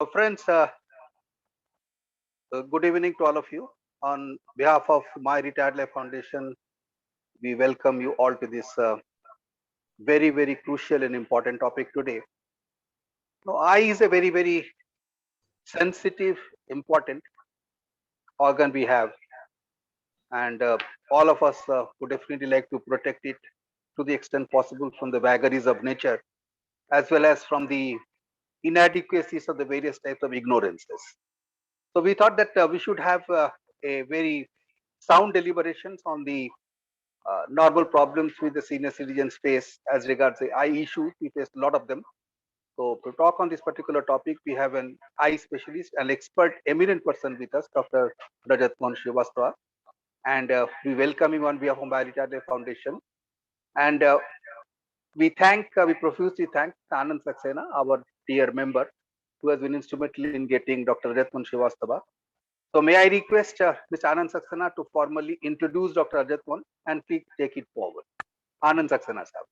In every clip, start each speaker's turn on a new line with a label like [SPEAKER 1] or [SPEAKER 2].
[SPEAKER 1] Friends, good evening to all of you. On behalf of My Retired Life Foundation, we welcome you all to this very, very crucial and important topic today. Now, eye is a very, very sensitive, important organ we have, and all of us would definitely like to protect it to the extent possible from the vagaries of nature, as well as from the inadequacies of the various types of ignorances. So we thought that we should have a very sound deliberations on the normal problems with the senior citizens face as regards the eye issues. We face a lot of them. So to talk on this particular topic, we have an eye specialist, an expert, eminent person with us, Dr. Rajat Mohan Srivastava, and we welcome him on behalf of Maritime Foundation. And we profusely thank Anand Saxena, our dear member, who has been instrumental in getting Dr. Rajat Mohan Srivastava. So may I request Mr. Anand Saxena to formally introduce Dr. Rajat Mohan and please take it forward. Anand Saxena, sir.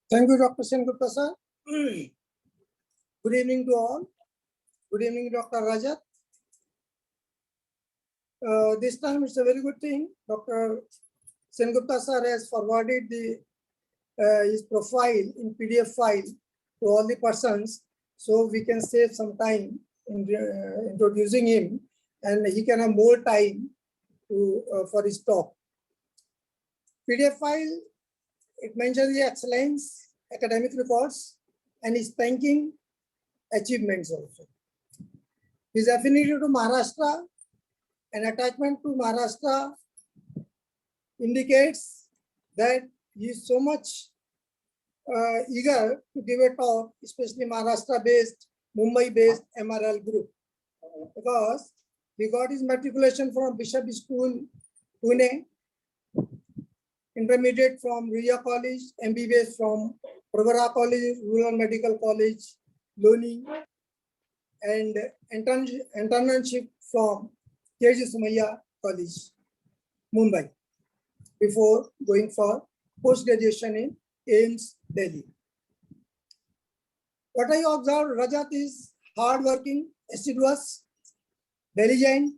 [SPEAKER 2] Thank you, Dr. Sengupta sir. Good evening to all. Good evening, Dr. Rajat. This time it's a very good thing. Dr. Sengupta sir has forwarded his profile in PDF file to all the persons, so we can save some time in introducing him, and he can have more time for his talk. PDF file, it mentions the excellence, academic records, and his banking achievements also. His affinity to Maharashtra and attachment to Maharashtra indicates that he is so much eager to give a talk, especially Maharashtra-based, Mumbai-based MRL group, because he got his matriculation from Bishop School, Pune, intermediate from Ruya College, MBBS from Pravara College, Rural Medical College, Loni, and internship from KG Sumaya College, Mumbai, before going for post-graduation in AIMS, Delhi. What I observed, Rajat is hardworking, assiduous, diligent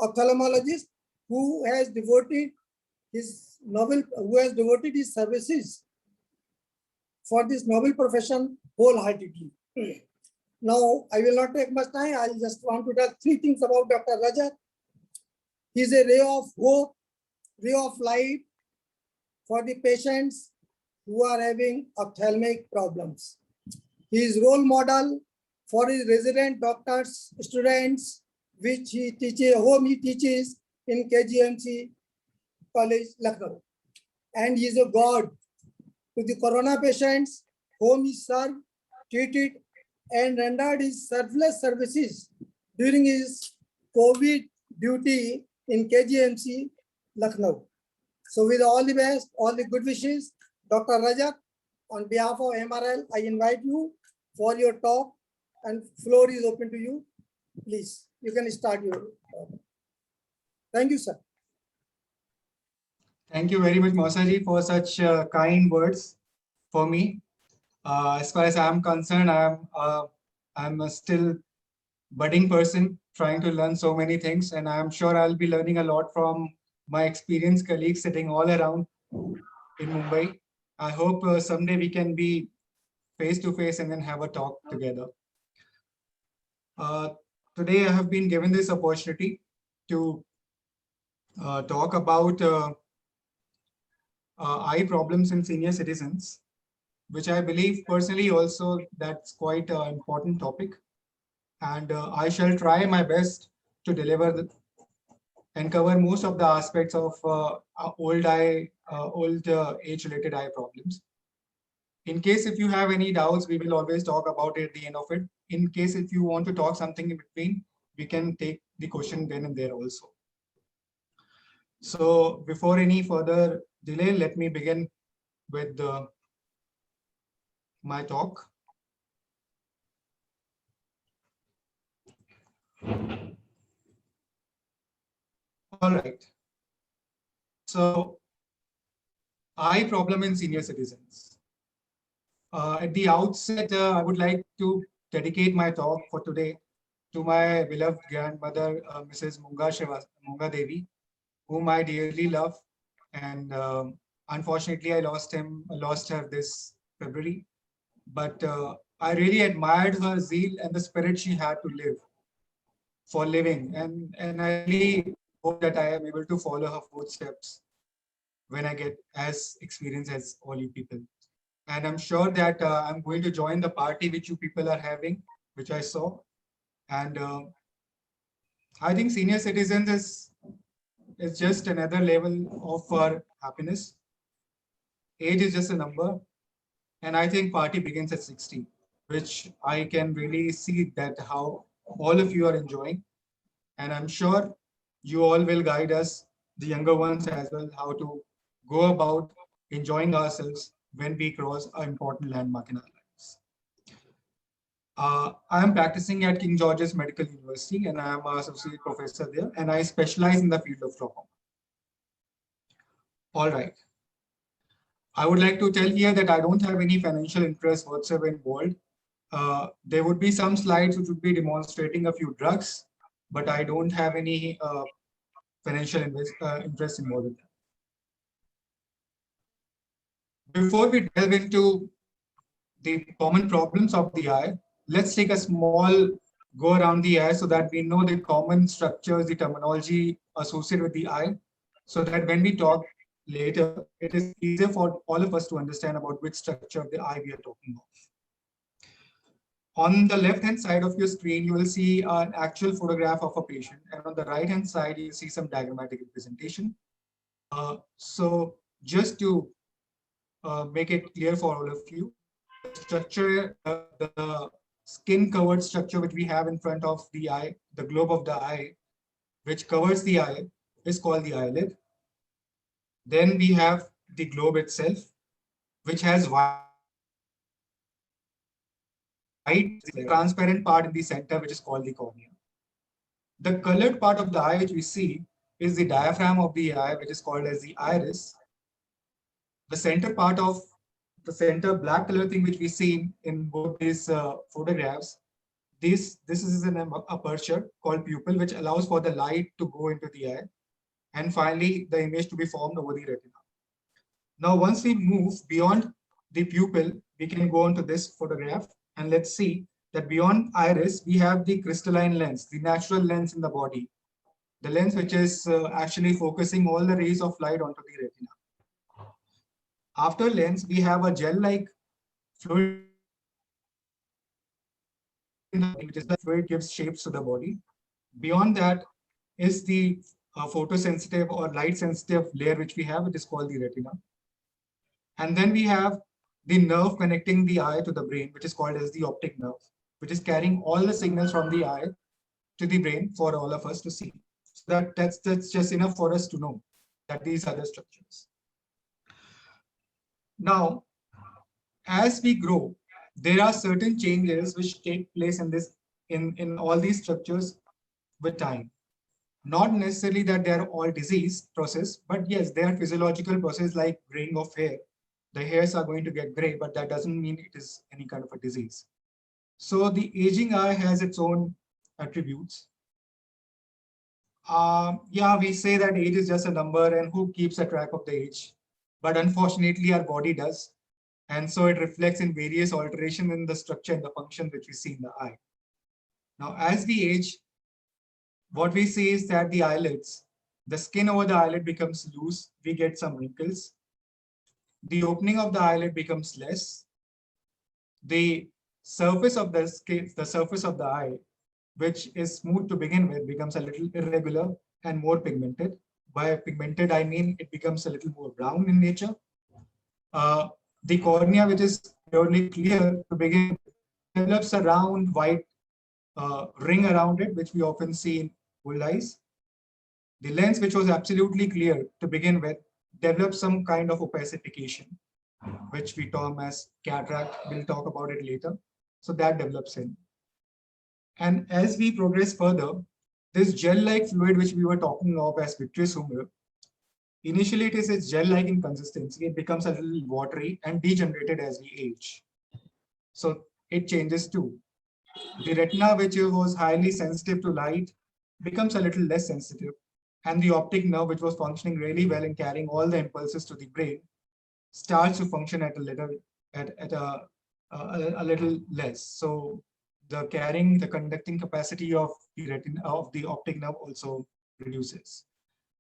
[SPEAKER 2] ophthalmologist who has devoted his services for this noble profession wholeheartedly. Now, I will not take much time. I just want to tell three things about Dr. Rajat. He is a ray of hope, ray of light for the patients who are having ophthalmic problems. He is role model for his resident doctors, students, which he teaches, whom he teaches in KGMC College, Lucknow. And he is a god to the corona patients whom he served, treated, and rendered his selfless services during his COVID duty in KGMC, Lucknow. So with all the best, all the good wishes, Dr. Rajat, on behalf of MRL, I invite you for your talk, and floor is open to you. Please, you can start your talk. Thank you, sir.
[SPEAKER 3] Thank you very much, Mausaji, for such kind words for me. As far as I'm concerned, I'm a still budding person trying to learn so many things, and I'm sure I'll be learning a lot from my experienced colleagues sitting all around in Mumbai. I hope someday we can be face to face and then have a talk together. Today I have been given this opportunity to talk about eye problems in senior citizens, which I believe personally also that's quite an important topic. And I shall try my best to deliver and cover most of the aspects of old age-related eye problems. In case if you have any doubts, we will always talk about it at the end of it. In case if you want to talk something in between, we can take the question then and there also. So before any further delay, let me begin with my talk. All right. So, eye problem in senior citizens. At the outset, I would like to dedicate my talk for today to my beloved grandmother, Mrs. Munga Devi, whom I dearly love. And unfortunately, I lost her this February. But I really admired her zeal and the spirit she had to live for living. And I really hope that I am able to follow her footsteps when I get as experienced as all you people. And I'm sure that I'm going to join the party which you people are having, which I saw. And I think senior citizens is just another level of our happiness. Age is just a number. And I think party begins at 60, which I can really see that how all of you are enjoying. And I'm sure you all will guide us, the younger ones as well, how to go about enjoying ourselves when we cross an important landmark in our lives. I am practicing at King George's Medical University and I am an associate professor there and I specialize in the field of glaucoma. All right. I would like to tell here that I don't have any financial interest whatsoever involved. There would be some slides which would be demonstrating a few drugs, but I don't have any financial interest involved in that. Before we delve into the common problems of the eye, let's take a small go around the eye so that we know the common structures, the terminology associated with the eye, so that when we talk later, it is easier for all of us to understand about which structure of the eye we are talking of. On the left-hand side of your screen, you will see an actual photograph of a patient, and on the right-hand side, you see some diagrammatic representation. So just to make it clear for all of you, the structure, the skin-covered structure which we have in front of the eye, the globe of the eye, which covers the eye, is called the eyelid. Then we have the globe itself, which has white transparent part in the center, which is called the cornea. The colored part of the eye which we see is the diaphragm of the eye, which is called as the iris. The center part of the center black color thing which we see in both these photographs, this is an aperture called pupil, which allows for the light to go into the eye. And finally, the image to be formed over the retina. Now, once we move beyond the pupil, we can go on to this photograph. And let's see that beyond iris, we have the crystalline lens, the natural lens in the body. The lens which is actually focusing all the rays of light onto the retina. After lens, we have a gel-like fluid, which is the fluid gives shapes to the body. Beyond that is the photosensitive or light-sensitive layer which we have, which is called the retina. And then we have the nerve connecting the eye to the brain, which is called as the optic nerve, which is carrying all the signals from the eye to the brain for all of us to see. So that's just enough for us to know that these are the structures. Now, as we grow, there are certain changes which take place in all these structures with time. Not necessarily that they are all disease process, but yes, they are physiological process like graying of hair. The hairs are going to get gray, but that doesn't mean it is any kind of a disease. So the aging eye has its own attributes. Yeah, we say that age is just a number and who keeps a track of the age? But unfortunately, our body does. And so it reflects in various alterations in the structure and the function which we see in the eye. Now, as we age, what we see is that the eyelids, the skin over the eyelid becomes loose. We get some wrinkles. The opening of the eyelid becomes less. The surface of the skin, the surface of the eye, which is smooth to begin with, becomes a little irregular and more pigmented. By pigmented, I mean it becomes a little more brown in nature. The cornea, which is purely clear to begin with, develops a round white ring around it, which we often see in old eyes. The lens, which was absolutely clear to begin with, develops some kind of opacification, which we term as cataract. We'll talk about it later. So that develops in. And as we progress further, this gel-like fluid, which we were talking of as vitreous humor, initially it is gel-like in consistency. It becomes a little watery and degenerated as we age. So it changes too. The retina, which was highly sensitive to light, becomes a little less sensitive. And the optic nerve, which was functioning really well in carrying all the impulses to the brain, starts to function at a little at a little less. So the conducting capacity of the retina of the optic nerve also reduces.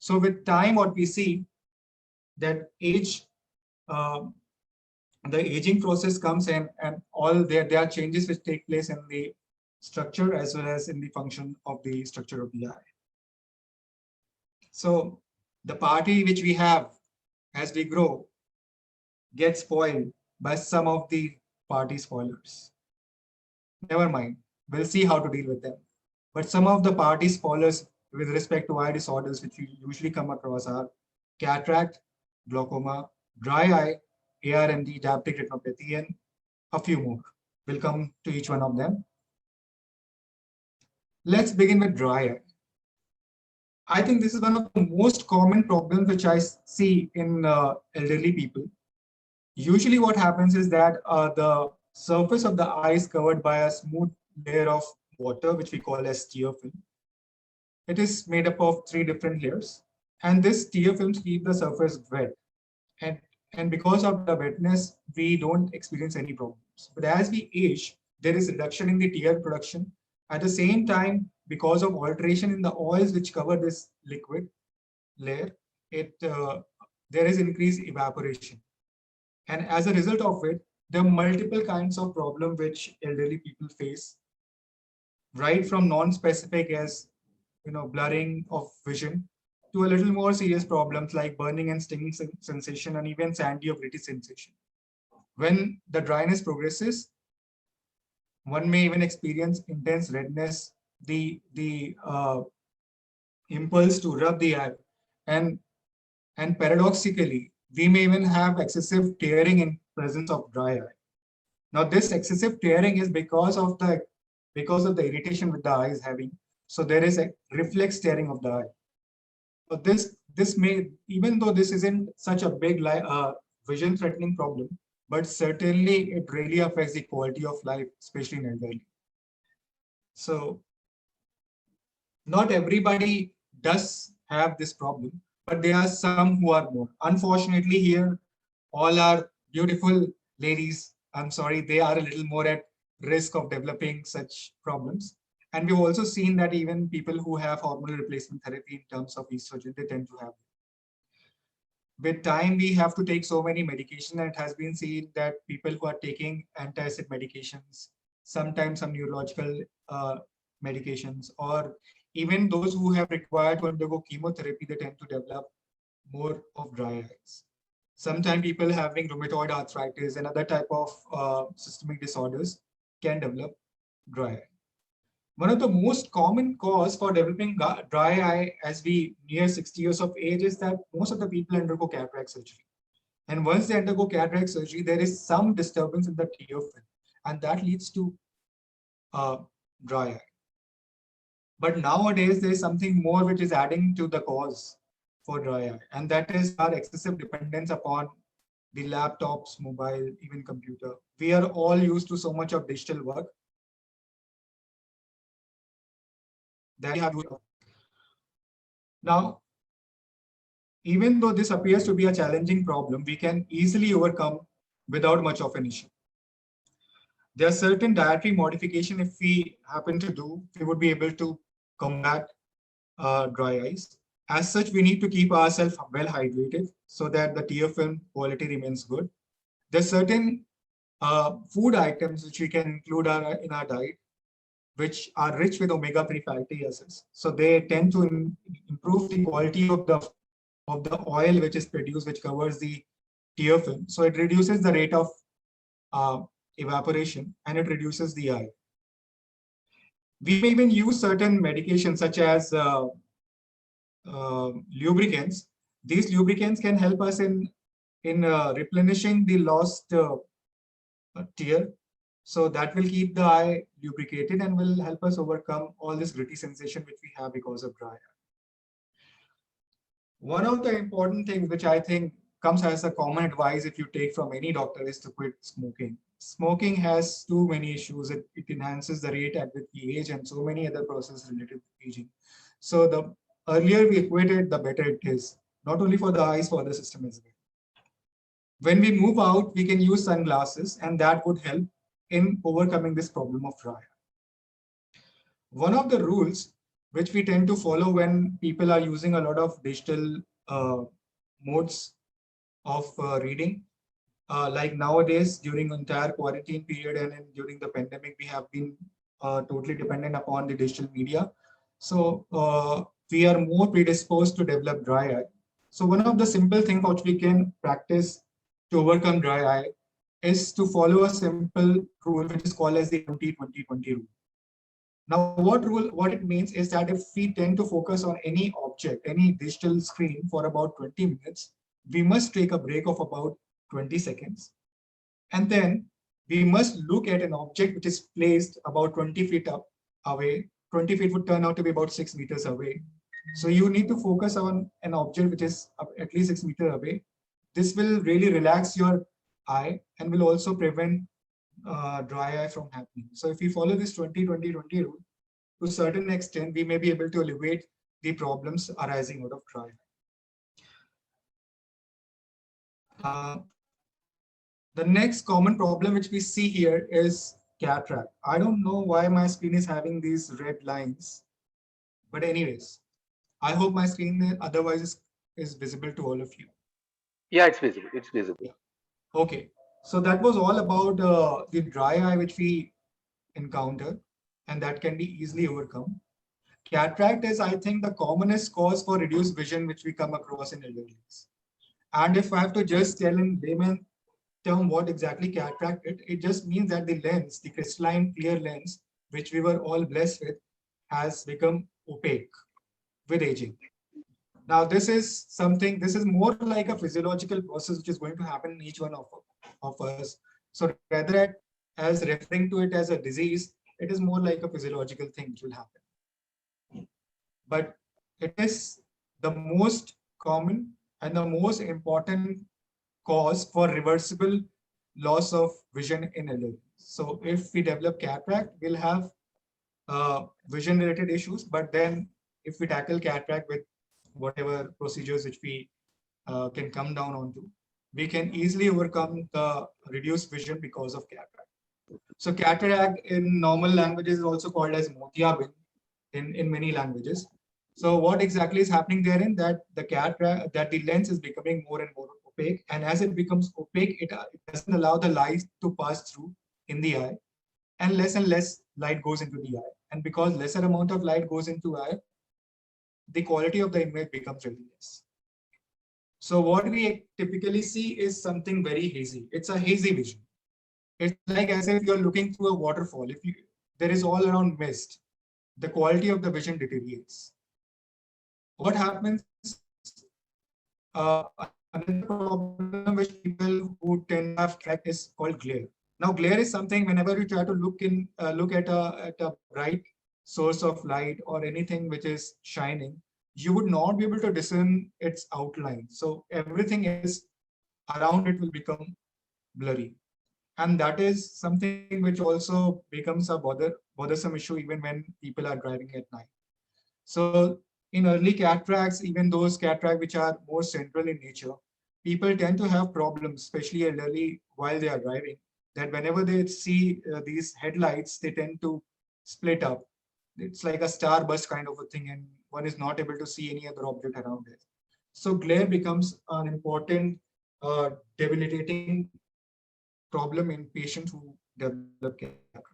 [SPEAKER 3] So with time, what we see that uh, the aging process comes in, and all there are changes which take place in the structure as well as in the function of the structure of the eye. So the party which we have as we grow gets spoiled by some of the party spoilers. Never mind, we'll see how to deal with them. But some of the party spoilers with respect to eye disorders which we usually come across are cataract, glaucoma, dry eye, ARMD, diabetic retinopathy, and a few more. We'll come to each one of them. Let's begin with dry eye. I think this is one of the most common problems which I see in elderly people. Usually what happens is that the surface of the eye is covered by a smooth layer of water, which we call as tear film. It is made up of 3 different layers, and this tear films keep the surface wet. And because of the wetness, we don't experience any problems. But as we age, there is reduction in the tear production. At the same time, because of alteration in the oils which cover this liquid layer, there is increased evaporation. And as a result of it, there are multiple kinds of problems which elderly people face, right from non-specific as blurring of vision to a little more serious problems like burning and stinging sensation and even sandy or gritty sensation. When the dryness progresses, one may even experience intense redness, the impulse to rub the eye, and paradoxically, we may even have excessive tearing in presence of dry eye. Now, this excessive tearing is because of the irritation with the eye is having. So there is a reflex tearing of the eye. But this may, even though this isn't such a big vision threatening problem, but certainly it really affects the quality of life, especially in elderly. So not everybody does have this problem, but there are some who are more. Unfortunately, here, all our beautiful ladies, I'm sorry, they are a little more at risk of developing such problems. And we've also seen that even people who have hormonal replacement therapy in terms of estrogen, they tend to have it. With time, we have to take so many medications, and it has been seen that people who are taking antacid medications, sometimes some neurological medications, or even those who have required to undergo chemotherapy, they tend to develop more of dry eyes. Sometimes people having rheumatoid arthritis and other type of systemic disorders can develop dry eye. One of the most common cause for developing dry eye as we near 60 years of age is that most of the people undergo cataract surgery. And once they undergo cataract surgery, there is some disturbance in the tear film, and that leads to dry eye. But nowadays, there is something more which is adding to the cause for dry eye, and that is our excessive dependence upon the laptops, mobile, even computer. We are all used to so much of digital work that we have used. Now, even though this appears to be a challenging problem, we can easily overcome without much of an issue. There are certain dietary modification if we happen to do, we would be able to combat dry eyes. As such, we need to keep ourselves well hydrated so that the tear film quality remains good. There are certain food items which we can include in our diet, which are rich with omega-3 fatty acids. So they tend to improve the quality of the oil which is produced, which covers the tear film. So it reduces the rate of evaporation, and it reduces the eye. We may even use certain medications such as lubricants. These lubricants can help us in replenishing the lost tear. So that will keep the eye lubricated and will help us overcome all this gritty sensation which we have because of dry eye. One of the important things which I think comes as a common advice if you take from any doctor is to quit smoking. smoking has too many issues. It enhances the rate at which we age and so many other processes related to aging. So the earlier we equate the better it is, not only for the eyes, for the system as well. When we move out, we can use sunglasses, and that would help in overcoming this problem of dry eye. One of the rules which we tend to follow when people are using a lot of digital modes of reading, like nowadays during entire quarantine period and during the pandemic, we have been totally dependent upon the digital media. So we are more predisposed to develop dry eye. So one of the simple things which we can practice to overcome dry eye is to follow a simple rule which is called as the 20-20-20 rule. Now, what it means is that if we tend to focus on any object, any digital screen for about 20 minutes, we must take a break of about 20 seconds. And then we must look at an object which is placed about 20 feet up away. 20 feet would turn out to be about 6 meters away. So you need to focus on an object which is at least 6 meters away. This will really relax your eye and will also prevent dry eye from happening. So if we follow this 20-20-20 rule, to a certain extent, we may be able to alleviate the problems arising out of dry eye. The next common problem which we see here is cataract. I don't know why my screen is having these red lines, but anyways, I hope my screen otherwise is visible to all of you.
[SPEAKER 1] Yeah, it's visible. It's visible.
[SPEAKER 3] Okay, so that was all about the dry eye which we encounter, and that can be easily overcome. Cataract is, I think, the commonest cause for reduced vision which we come across in elderlies. And if I have to just tell in layman term what exactly cataract is, it just means that the lens, the crystalline clear lens, which we were all blessed with, has become opaque with aging. Now, this is something, this is more like a physiological process which is going to happen in each one of us. So rather as referring to it as a disease, it is more like a physiological thing which will happen. But it is the most common and the most important cause for reversible loss of vision in elderly. So if we develop cataract, we'll have vision related issues, but then if we tackle cataract with whatever procedures which we can come down onto, we can easily overcome the reduced vision because of cataract. So cataract in normal languages is also called as motiabin in many languages. So what exactly is happening therein, that the cataract, that the lens is becoming more and more opaque, and as it becomes opaque, it doesn't allow the light to pass through in the eye, and less light goes into the eye. And because lesser amount of light goes into eye, the quality of the image becomes really less. So what we typically see is something very hazy. It's a hazy vision. It's like as if you're looking through a waterfall. If there is all around mist, the quality of the vision deteriorates. What happens? Another problem which people who tend to have cataract is called glare. Now, glare is something whenever you try to look at a bright source of light or anything which is shining, you would not be able to discern its outline. So everything is around it will become blurry. And that is something which also becomes a bothersome issue even when people are driving at night. So in early cataracts, even those cataracts which are more central in nature, people tend to have problems, especially elderly, while they are driving, that whenever they see these headlights, they tend to split up. It's like a starburst kind of a thing, and one is not able to see any other object around it. So glare becomes an important debilitating problem in patients who develop cataract.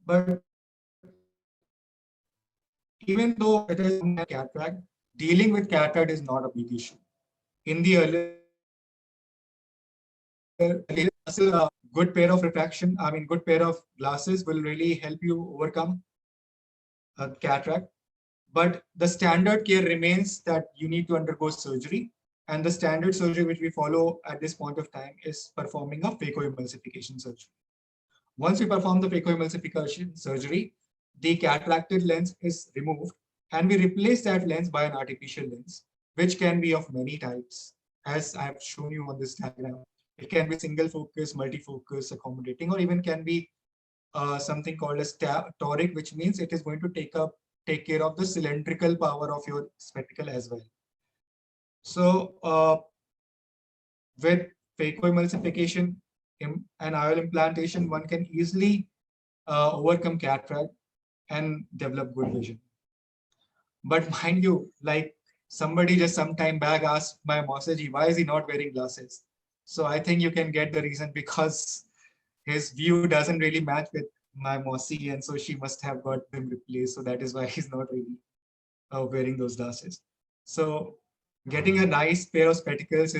[SPEAKER 3] But even though it is a cataract, dealing with cataract is not a big issue. In the earlier, a good pair of good pair of glasses will really help you overcome a cataract. But the standard care remains that you need to undergo surgery. And the standard surgery which we follow at this point of time is performing a phacoemulsification surgery. Once we perform the phacoemulsification surgery, the cataracted lens is removed and we replace that lens by an artificial lens, which can be of many types as I've shown you on this diagram. It can be single focus, multi-focus, accommodating, or even can be something called as toric, which means it is going to take care of the cylindrical power of your spectacle as well. So with phacoemulsification and IOL implantation, one can easily overcome cataract and develop good vision. But mind you, like somebody just some time back asked my Mausaji, why is he not wearing glasses? So I think you can get the reason, because his view doesn't really match with my Mausi, and so she must have got them replaced. So that is why he's not really wearing those glasses. So getting a nice pair of spectacles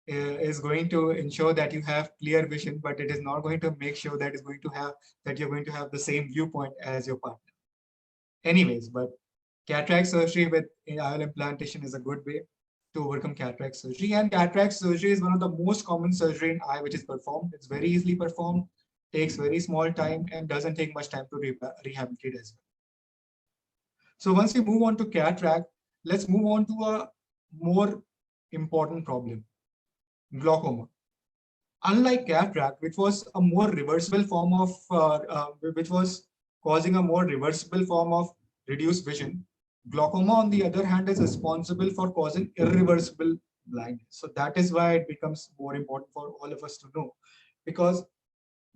[SPEAKER 3] is going to ensure that you have clear vision, but it is not going to make sure that you're going to have the same viewpoint as your partner. Anyways, but cataract surgery with IOL implantation is a good way to overcome cataract surgery. And cataract surgery is one of the most common surgery in eye which is performed. It's very easily performed, takes very small time, and doesn't take much time to rehabilitate as well. So once we move on to cataract, let's move on to a more important problem, glaucoma. Unlike cataract, which was a more reversible form of, which was causing a more reversible form of reduced vision, glaucoma, on the other hand, is responsible for causing irreversible blindness. So that is why it becomes more important for all of us to know, because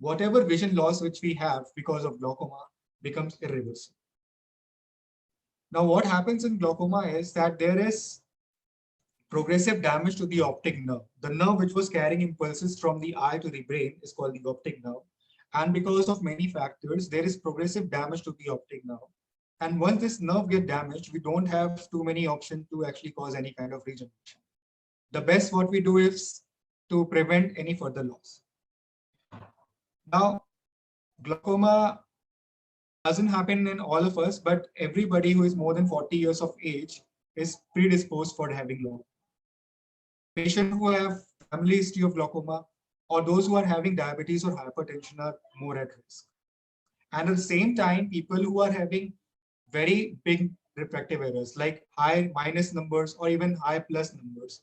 [SPEAKER 3] whatever vision loss which we have because of glaucoma becomes irreversible. Now, what happens in glaucoma is that there is progressive damage to the optic nerve. The nerve which was carrying impulses from the eye to the brain is called the optic nerve. And because of many factors, there is progressive damage to the optic nerve. And once this nerve gets damaged, we don't have too many options to actually cause any kind of regeneration. The best what we do is to prevent any further loss. Now, glaucoma doesn't happen in all of us, but everybody who is more than 40 years of age is predisposed for having glaucoma. Patients who have family history of glaucoma or those who are having diabetes or hypertension are more at risk. And at the same time, people who are having very big refractive errors like high minus numbers or even high plus numbers,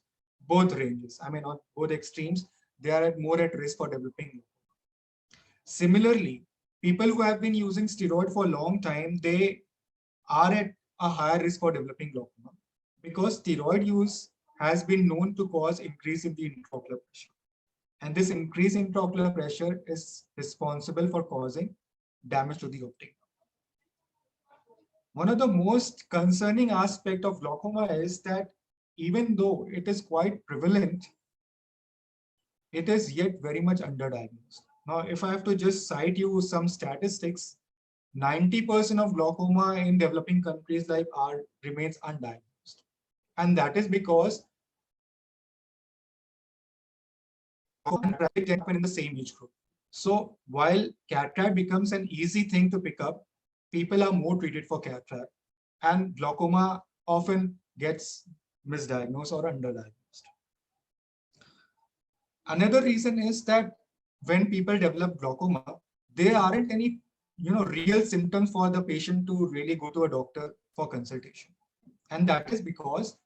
[SPEAKER 3] both ranges, I mean, on both extremes, they are more at risk for developing glaucoma. Similarly, people who have been using steroid for a long time, they are at a higher risk for developing glaucoma because steroid use has been known to cause increase in the intraocular pressure. And this increase in intraocular pressure is responsible for causing damage to the optic nerve. One of the most concerning aspects of glaucoma is that even though it is quite prevalent, it is yet very much underdiagnosed. Now, if I have to just cite you some statistics, 90% of glaucoma in developing countries like ours remains undiagnosed. And that is because happen in the same age group. So while cataract becomes an easy thing to pick up, people are more treated for cataract, and glaucoma often gets misdiagnosed or underdiagnosed. Another reason is that when people develop glaucoma, there aren't any real symptoms for the patient to really go to a doctor for consultation. And that is because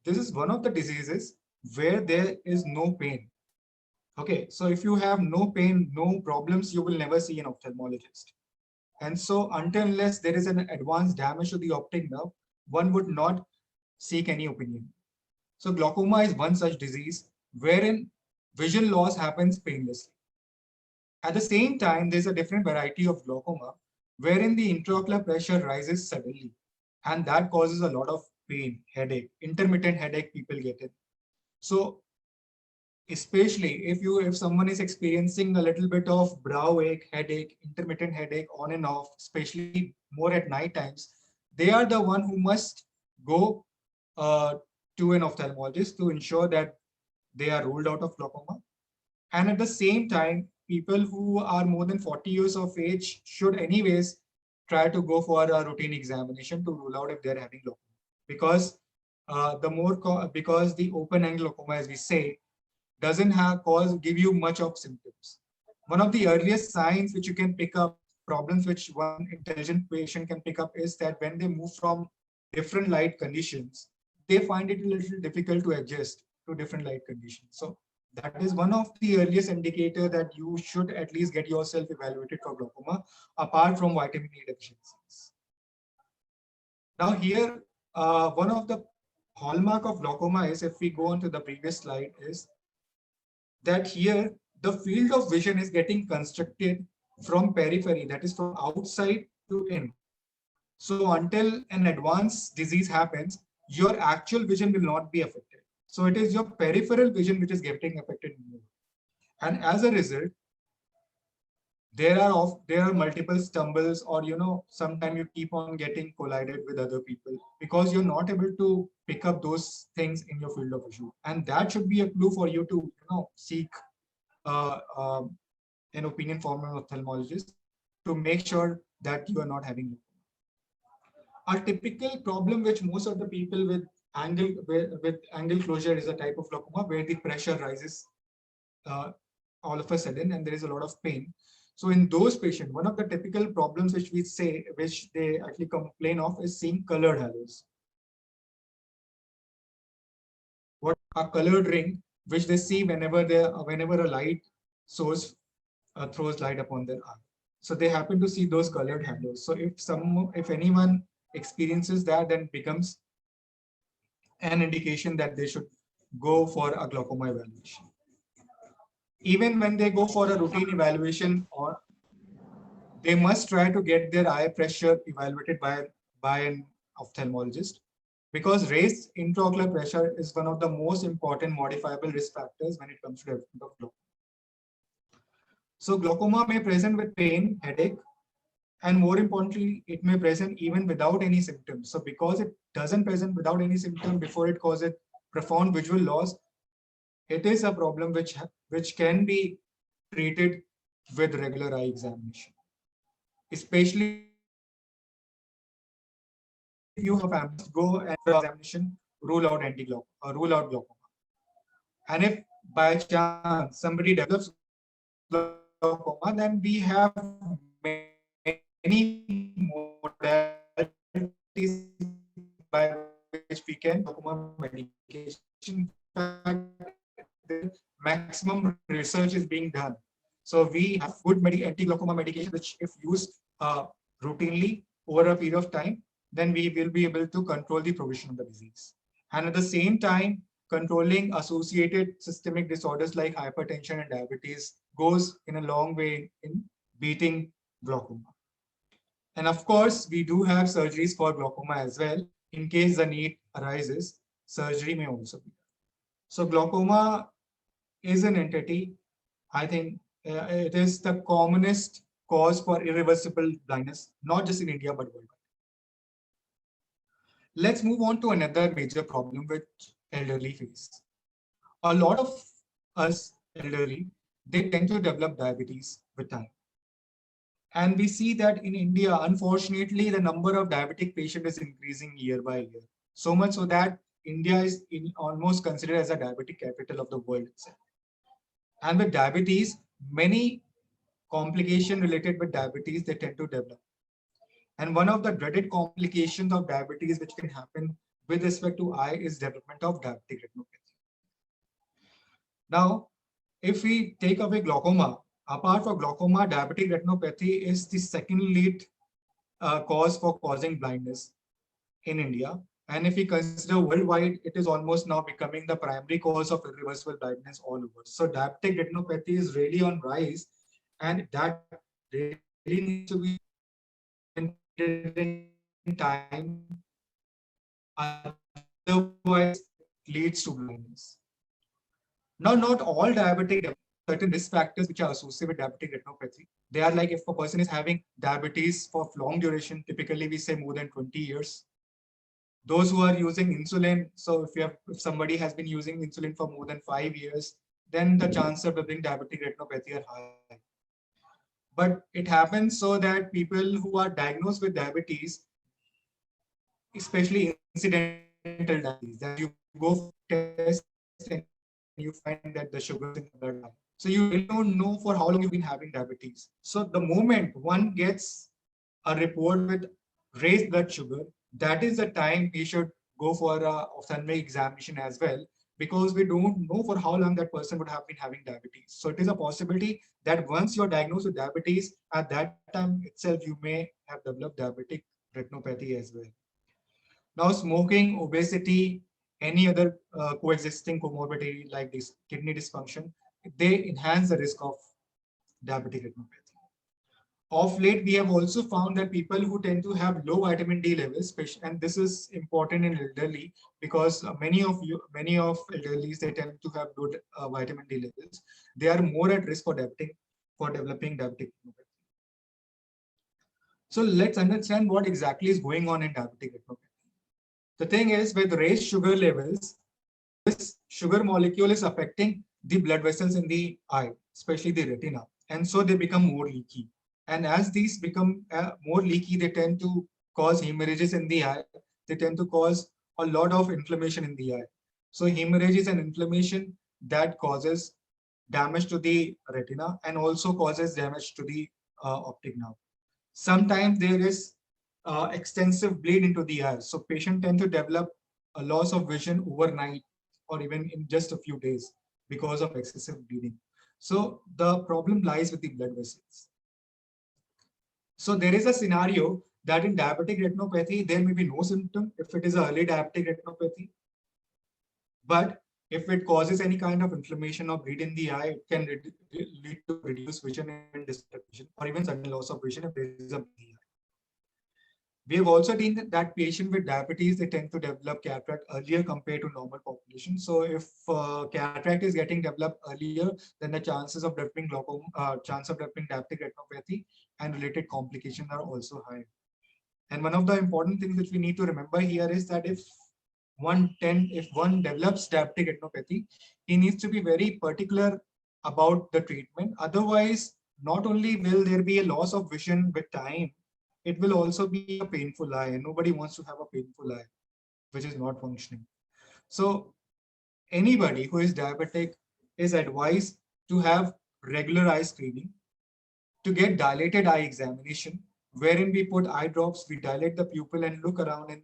[SPEAKER 3] this is one of the diseases where there is no pain. Okay, so if you have no pain, no problems, you will never see an ophthalmologist. And so until unless there is an advanced damage to the optic nerve, one would not seek any opinion. So glaucoma is one such disease wherein vision loss happens painlessly. At the same time, there's a different variety of glaucoma wherein the intraocular pressure rises suddenly, and that causes a lot of pain, headache, intermittent headache people get it. So especially if someone is experiencing a little bit of brow ache, headache, intermittent headache on and off, especially more at night times, they are the one who must go to an ophthalmologist to ensure that they are ruled out of glaucoma. And at the same time, people who are more than 40 years of age should anyways try to go for a routine examination to rule out if they're having glaucoma. Because because the open angle glaucoma, as we say, doesn't give you much of symptoms. One of the earliest signs which you can pick up, problems which one intelligent patient can pick up, is that when they move from different light conditions, they find it a little difficult to adjust to different light conditions. So that is one of the earliest indicator that you should at least get yourself evaluated for glaucoma, apart from vitamin A deficiencies. Now here, one of the hallmark of glaucoma is, if we go on to the previous slide, is that here the field of vision is getting constructed from periphery, that is from outside to in. So until an advanced disease happens, your actual vision will not be affected. So it is your peripheral vision which is getting affected more. And as a result, there are multiple stumbles, or sometimes you keep on getting collided with other people because you're not able to pick up those things in your field of vision. And that should be a clue for you to seek an opinion from an ophthalmologist to make sure that you are not having glaucoma. A typical problem which most of the people with angle closure is a type of glaucoma where the pressure rises all of a sudden and there is a lot of pain. So in those patients, one of the typical problems which they actually complain of is seeing colored halos. What a colored ring which they see whenever a light source throws light upon their eye. So they happen to see those colored halos. So if anyone experiences that, then it becomes an indication that they should go for a glaucoma evaluation. Even when they go for a routine evaluation, or they must try to get their eye pressure evaluated by an ophthalmologist, because raised intraocular pressure is one of the most important modifiable risk factors when it comes to development of glaucoma. So glaucoma may present with pain, headache, and more importantly, it may present even without any symptoms. So because it doesn't present without any symptom before it causes profound visual loss, it is a problem which can be treated with regular eye examination. Especially if you have families, go and examination, rule out glaucoma. And if by chance somebody develops glaucoma, then we have many modalities by which we can glaucoma medication. The maximum research is being done. So we have good anti-glaucoma medication, which if used routinely over a period of time, then we will be able to control the progression of the disease. And at the same time, controlling associated systemic disorders like hypertension and diabetes goes in a long way in beating glaucoma. And of course, we do have surgeries for glaucoma as well. In case the need arises, surgery may also be done. So glaucoma is an entity. I think it is the commonest cause for irreversible blindness, not just in India, but worldwide. Let's move on to another major problem which elderly face. A lot of us elderly, they tend to develop diabetes with time. And we see that in India, unfortunately, the number of diabetic patients is increasing year by year. So much so that India is almost considered as a diabetic capital of the world itself. And with diabetes, many complications related with diabetes, they tend to develop. And one of the dreaded complications of diabetes which can happen with respect to eye is development of diabetic retinopathy. Now, if we take away glaucoma, apart from glaucoma, diabetic retinopathy is the second lead cause for causing blindness in India. And if we consider worldwide, it is almost now becoming the primary cause of irreversible blindness all over. So diabetic retinopathy is really on rise, and that really needs to be in time. Otherwise, it leads to blindness. Now, not all diabetic, certain risk factors which are associated with diabetic retinopathy. They are like if a person is having diabetes for long duration, typically we say more than 20 years. Those who are using insulin, so if somebody has been using insulin for more than 5 years, then the chances of developing diabetic retinopathy are high. But it happens so that people who are diagnosed with diabetes, especially incidental diabetes, that you go for test and you find that the sugar is in the blood. So you really don't know for how long you've been having diabetes. So the moment one gets a report with raised blood sugar, that is the time we should go for a ophthalmic examination as well, because we don't know for how long that person would have been having diabetes. So it is a possibility that once you're diagnosed with diabetes, at that time itself, you may have developed diabetic retinopathy as well. Now, smoking, obesity, any other coexisting comorbidity like this kidney dysfunction, they enhance the risk of diabetic retinopathy. Of late, we have also found that people who tend to have low vitamin D levels, and this is important in elderly because many of elderlies, they tend to have low vitamin D levels. They are more at risk for developing diabetic retinopathy. So let's understand what exactly is going on in diabetic retinopathy. The thing is, with raised sugar levels, this sugar molecule is affecting the blood vessels in the eye, especially the retina, and so they become more leaky. And as these become more leaky, they tend to cause hemorrhages in the eye. They tend to cause a lot of inflammation in the eye. So hemorrhages and inflammation that causes damage to the retina and also causes damage to the optic nerve. Sometimes there is extensive bleed into the eye. So patients tend to develop a loss of vision overnight or even in just a few days because of excessive bleeding. So the problem lies with the blood vessels. So there is a scenario that in diabetic retinopathy, there may be no symptom if it is early diabetic retinopathy. But if it causes any kind of inflammation or bleed in the eye, it can lead to reduced vision and distant vision, or even sudden loss of vision if there is a bleed in the eye. We have also seen that patients with diabetes, they tend to develop cataract earlier compared to normal population. So if cataract is getting developed earlier, then the chances of developing diabetic retinopathy and related complications are also high. And one of the important things which we need to remember here is that if one develops diabetic retinopathy, he needs to be very particular about the treatment. Otherwise, not only will there be a loss of vision with time, it will also be a painful eye, and nobody wants to have a painful eye, which is not functioning. So anybody who is diabetic is advised to have regular eye screening, to get dilated eye examination, wherein we put eye drops, we dilate the pupil and look around in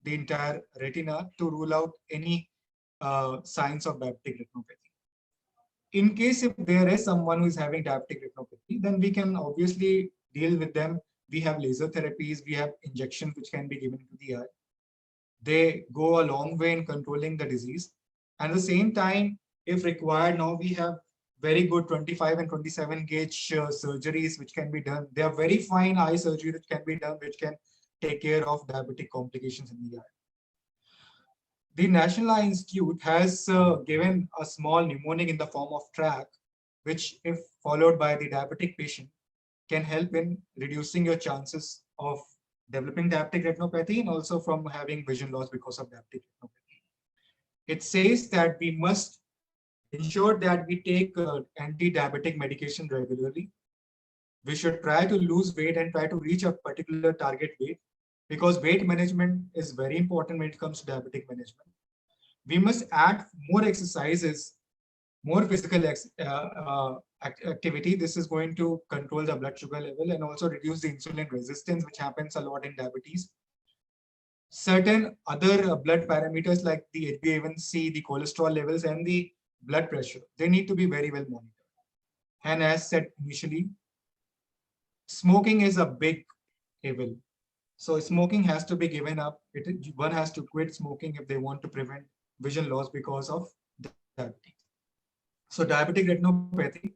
[SPEAKER 3] the entire retina to rule out any signs of diabetic retinopathy. In case if there is someone who is having diabetic retinopathy, then we can obviously deal with them. We have laser therapies, we have injections which can be given to the eye. They go a long way in controlling the disease. And at the same time, if required, now we have very good 25 and 27 gauge surgeries which can be done. They are very fine eye surgery that can be done, which can take care of diabetic complications in the eye. The National Eye Institute has given a small mnemonic in the form of track, which if followed by the diabetic patient, can help in reducing your chances of developing diabetic retinopathy and also from having vision loss because of diabetic retinopathy. It says that we must ensure that we take anti-diabetic medication regularly. We should try to lose weight and try to reach a particular target weight because weight management is very important when it comes to diabetic management. We must add more exercises, more physical activity. This is going to control the blood sugar level and also reduce the insulin resistance, which happens a lot in diabetes. Certain other blood parameters like the HbA1c, the cholesterol levels, and the blood pressure, they need to be very well monitored. And as said initially, smoking is a big evil. So smoking has to be given up. One has to quit smoking if they want to prevent vision loss because of diabetes. So diabetic retinopathy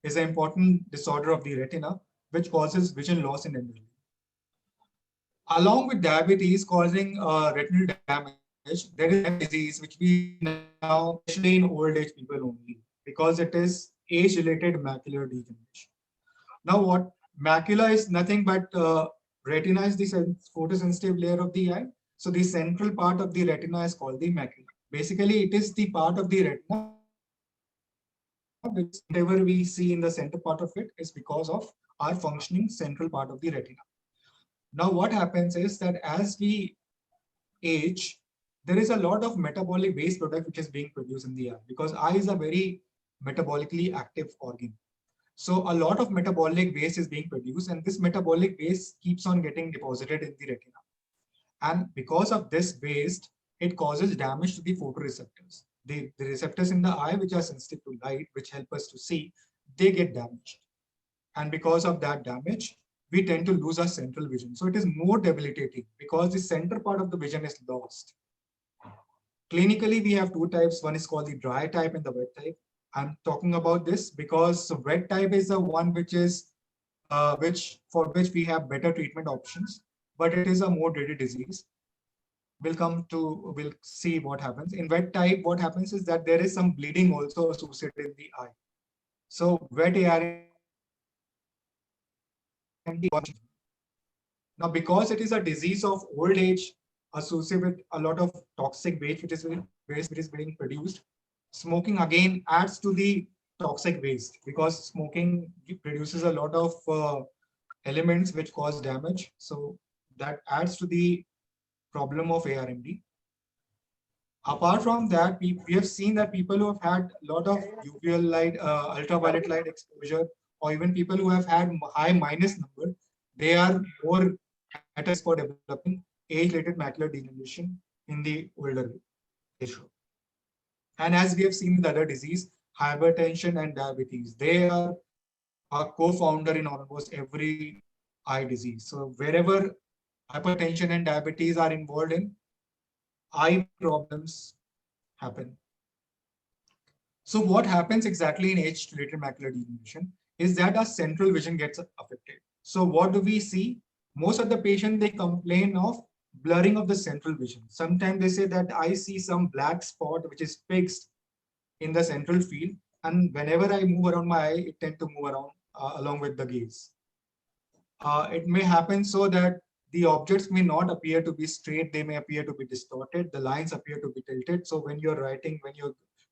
[SPEAKER 3] is an important disorder of the retina, which causes vision loss in elderly. Along with diabetes causing retinal damage, there is a disease which we now, especially in old age people only, because it is age-related macular degeneration. Now, what macula is nothing but retina is the photosensitive layer of the eye. So the central part of the retina is called the macula. Basically, it is the part of the retina which whatever we see in the center part of it is because of our functioning central part of the retina. Now, what happens is that as we age, there is a lot of metabolic waste product which is being produced in the eye because eye is a very metabolically active organ. So a lot of metabolic waste is being produced and this metabolic waste keeps on getting deposited in the retina. And because of this waste, it causes damage to the photoreceptors. the receptors in the eye which are sensitive to light, which help us to see, they get damaged. And because of that damage, we tend to lose our central vision. So it is more debilitating because the center part of the vision is lost. Clinically, we have two types. One is called the dry type and the wet type. I'm talking about this because the wet type is the one which is for which we have better treatment options, but it is a more dreaded disease. We'll see what happens. In wet type, what happens is that there is some bleeding also associated in the eye. So wet ARMD. Now, because it is a disease of old age associated with a lot of toxic waste which is being produced, smoking again adds to the toxic waste because smoking produces a lot of elements which cause damage. So that adds to the problem of ARMD. Apart from that, we have seen that people who have had a lot of UVL light, ultraviolet light exposure, or even people who have had high minus number, they are more at risk for developing age-related macular degeneration in the older age group. And as we have seen with other disease, hypertension and diabetes, they are a co-founder in almost every eye disease. So wherever hypertension and diabetes are involved in, eye problems happen. So what happens exactly in age-related macular degeneration is that our central vision gets affected. So what do we see? Most of the patients, they complain of blurring of the central vision. Sometimes they say that I see some black spot which is fixed in the central field, and whenever I move around my eye, it tends to move around along with the gaze. It may happen so that the objects may not appear to be straight, they may appear to be distorted, the lines appear to be tilted. So when you're writing,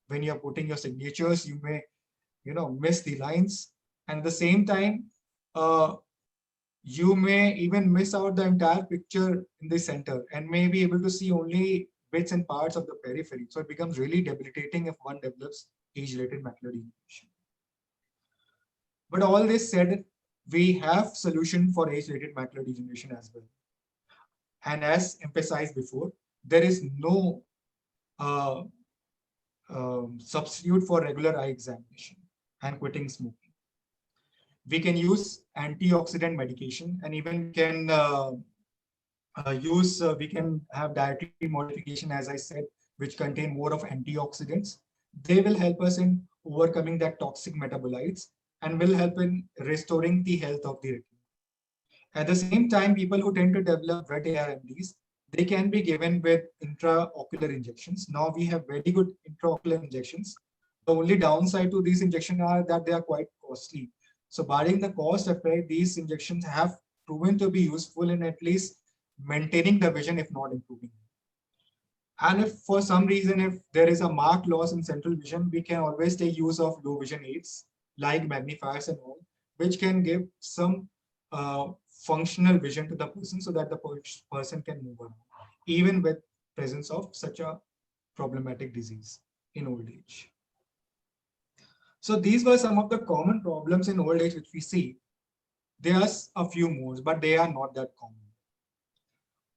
[SPEAKER 3] when you're putting your signatures, you may miss the lines. And at the same time, you may even miss out the entire picture in the center and may be able to see only bits and parts of the periphery. So it becomes really debilitating if one develops age-related macular degeneration. But all this said, we have solution for age-related macular degeneration as well. And as emphasized before, there is no substitute for regular eye examination and quitting smoking. We can use antioxidant medication, and even we can we can have dietary modification, as I said, which contain more of antioxidants. They will help us in overcoming that toxic metabolites and will help in restoring the health of the retina. At the same time, people who tend to develop wet ARMDs, they can be given with intraocular injections. Now we have very good intraocular injections. The only downside to these injections are that they are quite costly. So barring the cost effect, these injections have proven to be useful in at least maintaining the vision, if not improving. And if for some reason, if there is a marked loss in central vision, we can always take use of low vision aids like magnifiers and all, which can give some functional vision to the person so that the person can move on, even with presence of such a problematic disease in old age. So these were some of the common problems in old age which we see. There are a few more, but they are not that common.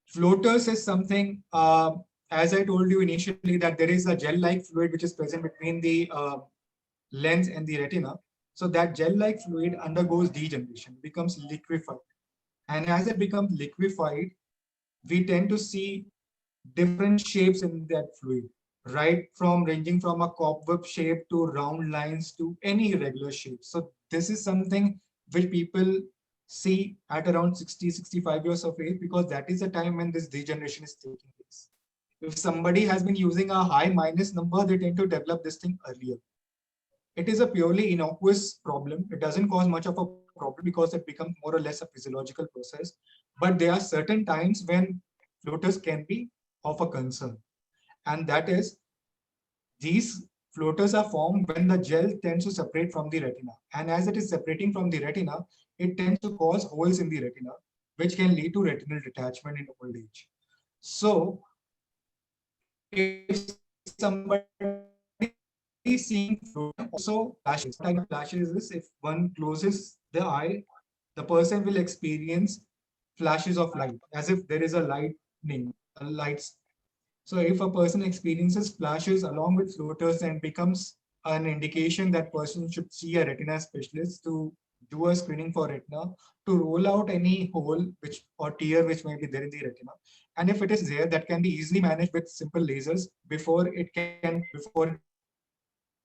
[SPEAKER 3] Floaters is something, as I told you initially, that there is a gel-like fluid which is present between the lens and the retina. So that gel-like fluid undergoes degeneration, becomes liquefied. And as it becomes liquefied, we tend to see different shapes in that fluid, right from ranging from a cobweb shape to round lines to any irregular shape. So this is something which people see at around 60, 65 years of age, because that is the time when this degeneration is taking place. If somebody has been using a high minus number, they tend to develop this thing earlier. It is a purely innocuous problem. It doesn't cause much of a problem because it becomes more or less a physiological process. But there are certain times when floaters can be of a concern. And that is, these floaters are formed when the gel tends to separate from the retina. And as it is separating from the retina, it tends to cause holes in the retina, which can lead to retinal detachment in old age. So if somebody is seeing floaters, also flashes. What kind of flashes is this? If one closes the eye, the person will experience flashes of light, as if there is a lightning, a light So if a person experiences flashes along with floaters, and becomes an indication that person should see a retina specialist to do a screening for retina, to rule out any hole which or tear which may be there in the retina. And if it is there, that can be easily managed with simple lasers before it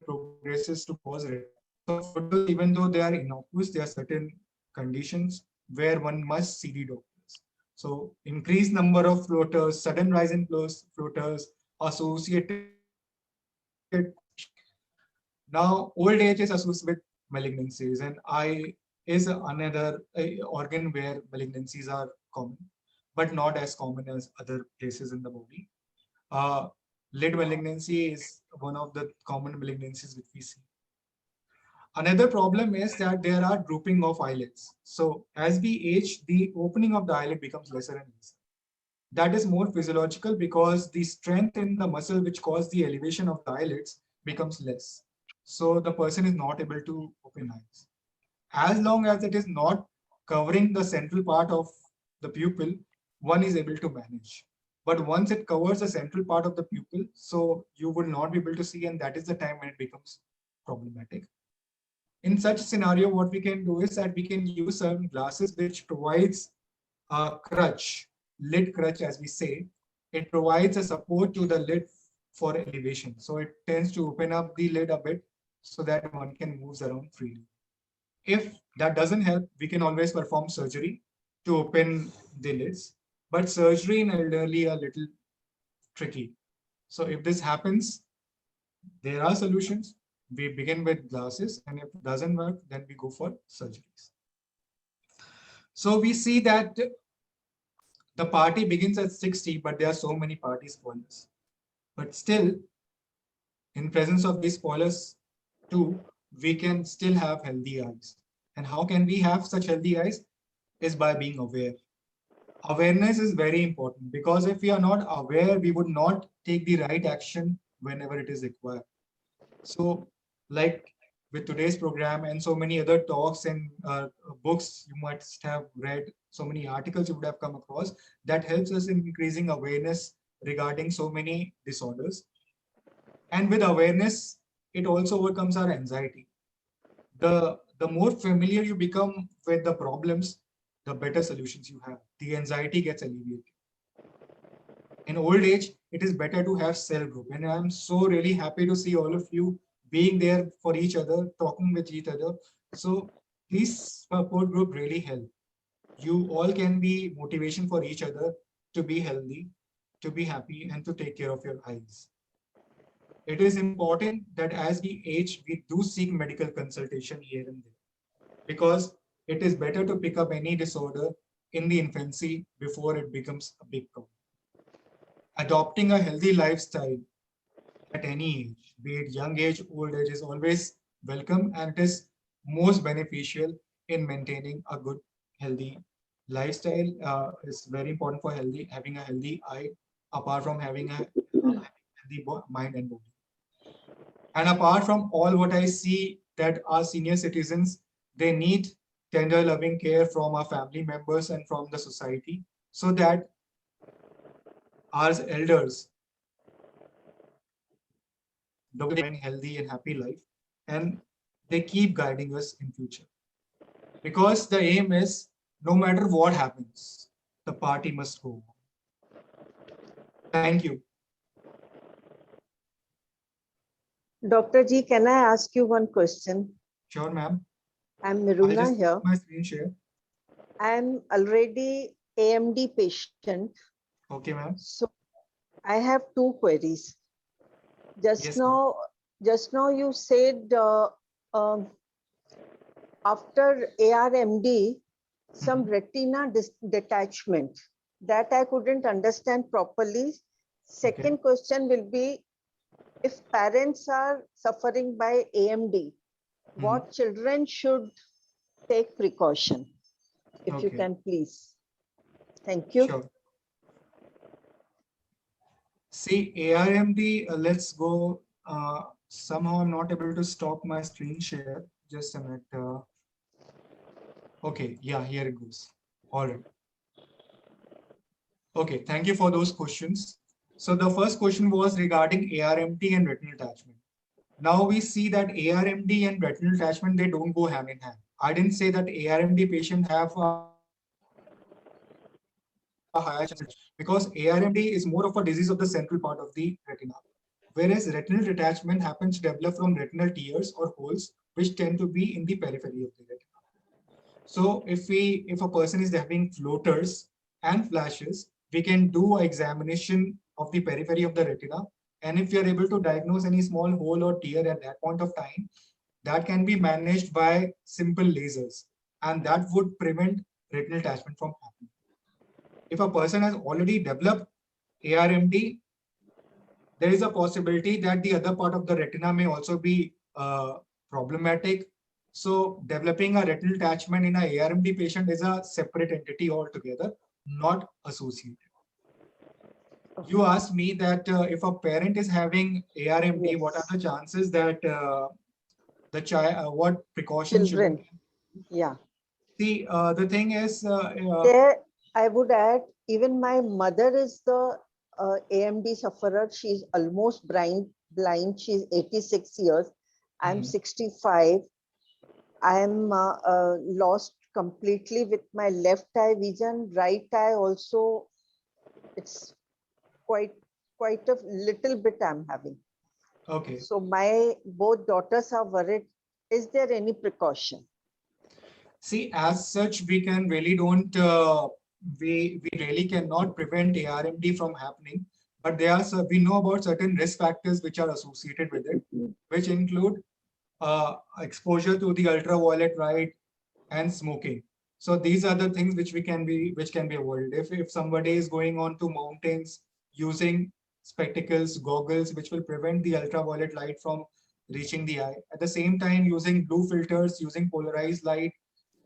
[SPEAKER 3] progresses to cause retina. So floaters, even though they are innocuous, there are certain conditions where one must see the doctors. So increased number of floaters, sudden rise in floaters associated. Now, old age is associated with malignancies, and eye is another organ where malignancies are common, but not as common as other places in the body. Uh, Lid malignancy is one of the common malignancies which we see. Another problem is that there are drooping of eyelids. So as we age, the opening of the eyelid becomes lesser and lesser. That is more physiological because the strength in the muscle which causes the elevation of the eyelids becomes less. So the person is not able to open eyes. As long as it is not covering the central part of the pupil, one is able to manage. But once it covers the central part of the pupil, so you will not be able to see, and that is the time when it becomes problematic. In such scenario, what we can do is that we can use certain glasses which provides a crutch, lid crutch as we say. It provides a support to the lid for elevation. So it tends to open up the lid a bit so that one can move around freely. If that doesn't help, we can always perform surgery to open the lids. But surgery in elderly are a little tricky. So if this happens, there are solutions. We begin with glasses, and if it doesn't work, then we go for surgeries. So we see that the party begins at 60, but there are so many party spoilers. But still, in presence of these spoilers too, we can still have healthy eyes. And how can we have such healthy eyes? Is by being aware. Awareness is very important because if we are not aware, we would not take the right action whenever it is required. So, like with today's program and so many other talks and books you must have read, so many articles you would have come across, that helps us in increasing awareness regarding so many disorders. And with awareness, it also overcomes our anxiety. The more familiar you become with the problems, the better solutions you have. The anxiety gets alleviated. In old age, it is better to have cell group. And I'm so really happy to see all of you being there for each other, talking with each other. So these support group really help. You all can be motivation for each other to be healthy, to be happy, and to take care of your eyes. It is important that as we age, we do seek medical consultation here and there because it is better to pick up any disorder in the infancy before it becomes a big problem. Adopting a healthy lifestyle at any age, be it young age, old age, is always welcome, and it is most beneficial in maintaining a good, healthy lifestyle. Is very important for having a healthy eye, apart from having a healthy mind and body. And apart from all what I see that our senior citizens, they need tender loving care from our family members and from the society so that our elders healthy and happy life, and they keep guiding us in future. Because the aim is no matter what happens, the party must go on. Thank you.
[SPEAKER 4] Dr. G, can I ask you one question?
[SPEAKER 3] Sure, ma'am.
[SPEAKER 4] I'm
[SPEAKER 3] I
[SPEAKER 4] Miruna
[SPEAKER 3] just
[SPEAKER 4] here.
[SPEAKER 3] my screen share.
[SPEAKER 4] I'm already AMD patient.
[SPEAKER 3] Okay, ma'am.
[SPEAKER 4] So I have two queries. Just
[SPEAKER 3] Yes,
[SPEAKER 4] now you said um, after ARMD, some retina detachment that I couldn't understand properly. Second question will be, if parents are suffering by AMD, what children should take precaution? If you
[SPEAKER 3] Okay.
[SPEAKER 4] can please. Thank you.
[SPEAKER 3] Sure. See, ARMD, let's go. Somehow I'm not able to stop my screen share. Just a minute. Okay, yeah, here it goes. All right. Okay, thank you for those questions. So the first question was regarding ARMD and retinal detachment. Now we see that ARMD and retinal detachment, they don't go hand in hand. I didn't say that ARMD patients have a higher chance, because ARMD is more of a disease of the central part of the retina, whereas retinal detachment happens to develop from retinal tears or holes, which tend to be in the periphery of the retina. So if a person is having floaters and flashes, we can do an examination of the periphery of the retina. And if we are able to diagnose any small hole or tear at that point of time, that can be managed by simple lasers. And that would prevent retinal detachment from happening. If a person has already developed ARMD, there is a possibility that the other part of the retina may also be problematic. So developing a retinal detachment in a ARMD patient is a separate entity altogether, not associated. You asked me that if a parent is having ARMD,
[SPEAKER 4] Yes.
[SPEAKER 3] what are the chances that the child, what precautions should
[SPEAKER 4] Children.
[SPEAKER 3] be?
[SPEAKER 4] Yeah.
[SPEAKER 3] See, the thing is,
[SPEAKER 4] There, I would add, even my mother is the AMD sufferer. She's almost blind. She's 86 years. I'm 65. I'm lost completely with my left eye vision. Right eye also, it's quite a little bit I'm having.
[SPEAKER 3] okay.
[SPEAKER 4] So my both daughters are worried. Is there any precaution?
[SPEAKER 3] See, as such, we can really don't, we really cannot prevent ARMD from happening, but there are, we know about certain risk factors which are associated with it, which include exposure to the ultraviolet light and smoking. So these are the things which can be avoided. If somebody is going on to mountains using spectacles, goggles, which will prevent the ultraviolet light from reaching the eye. At the same time, using blue filters, using polarized light,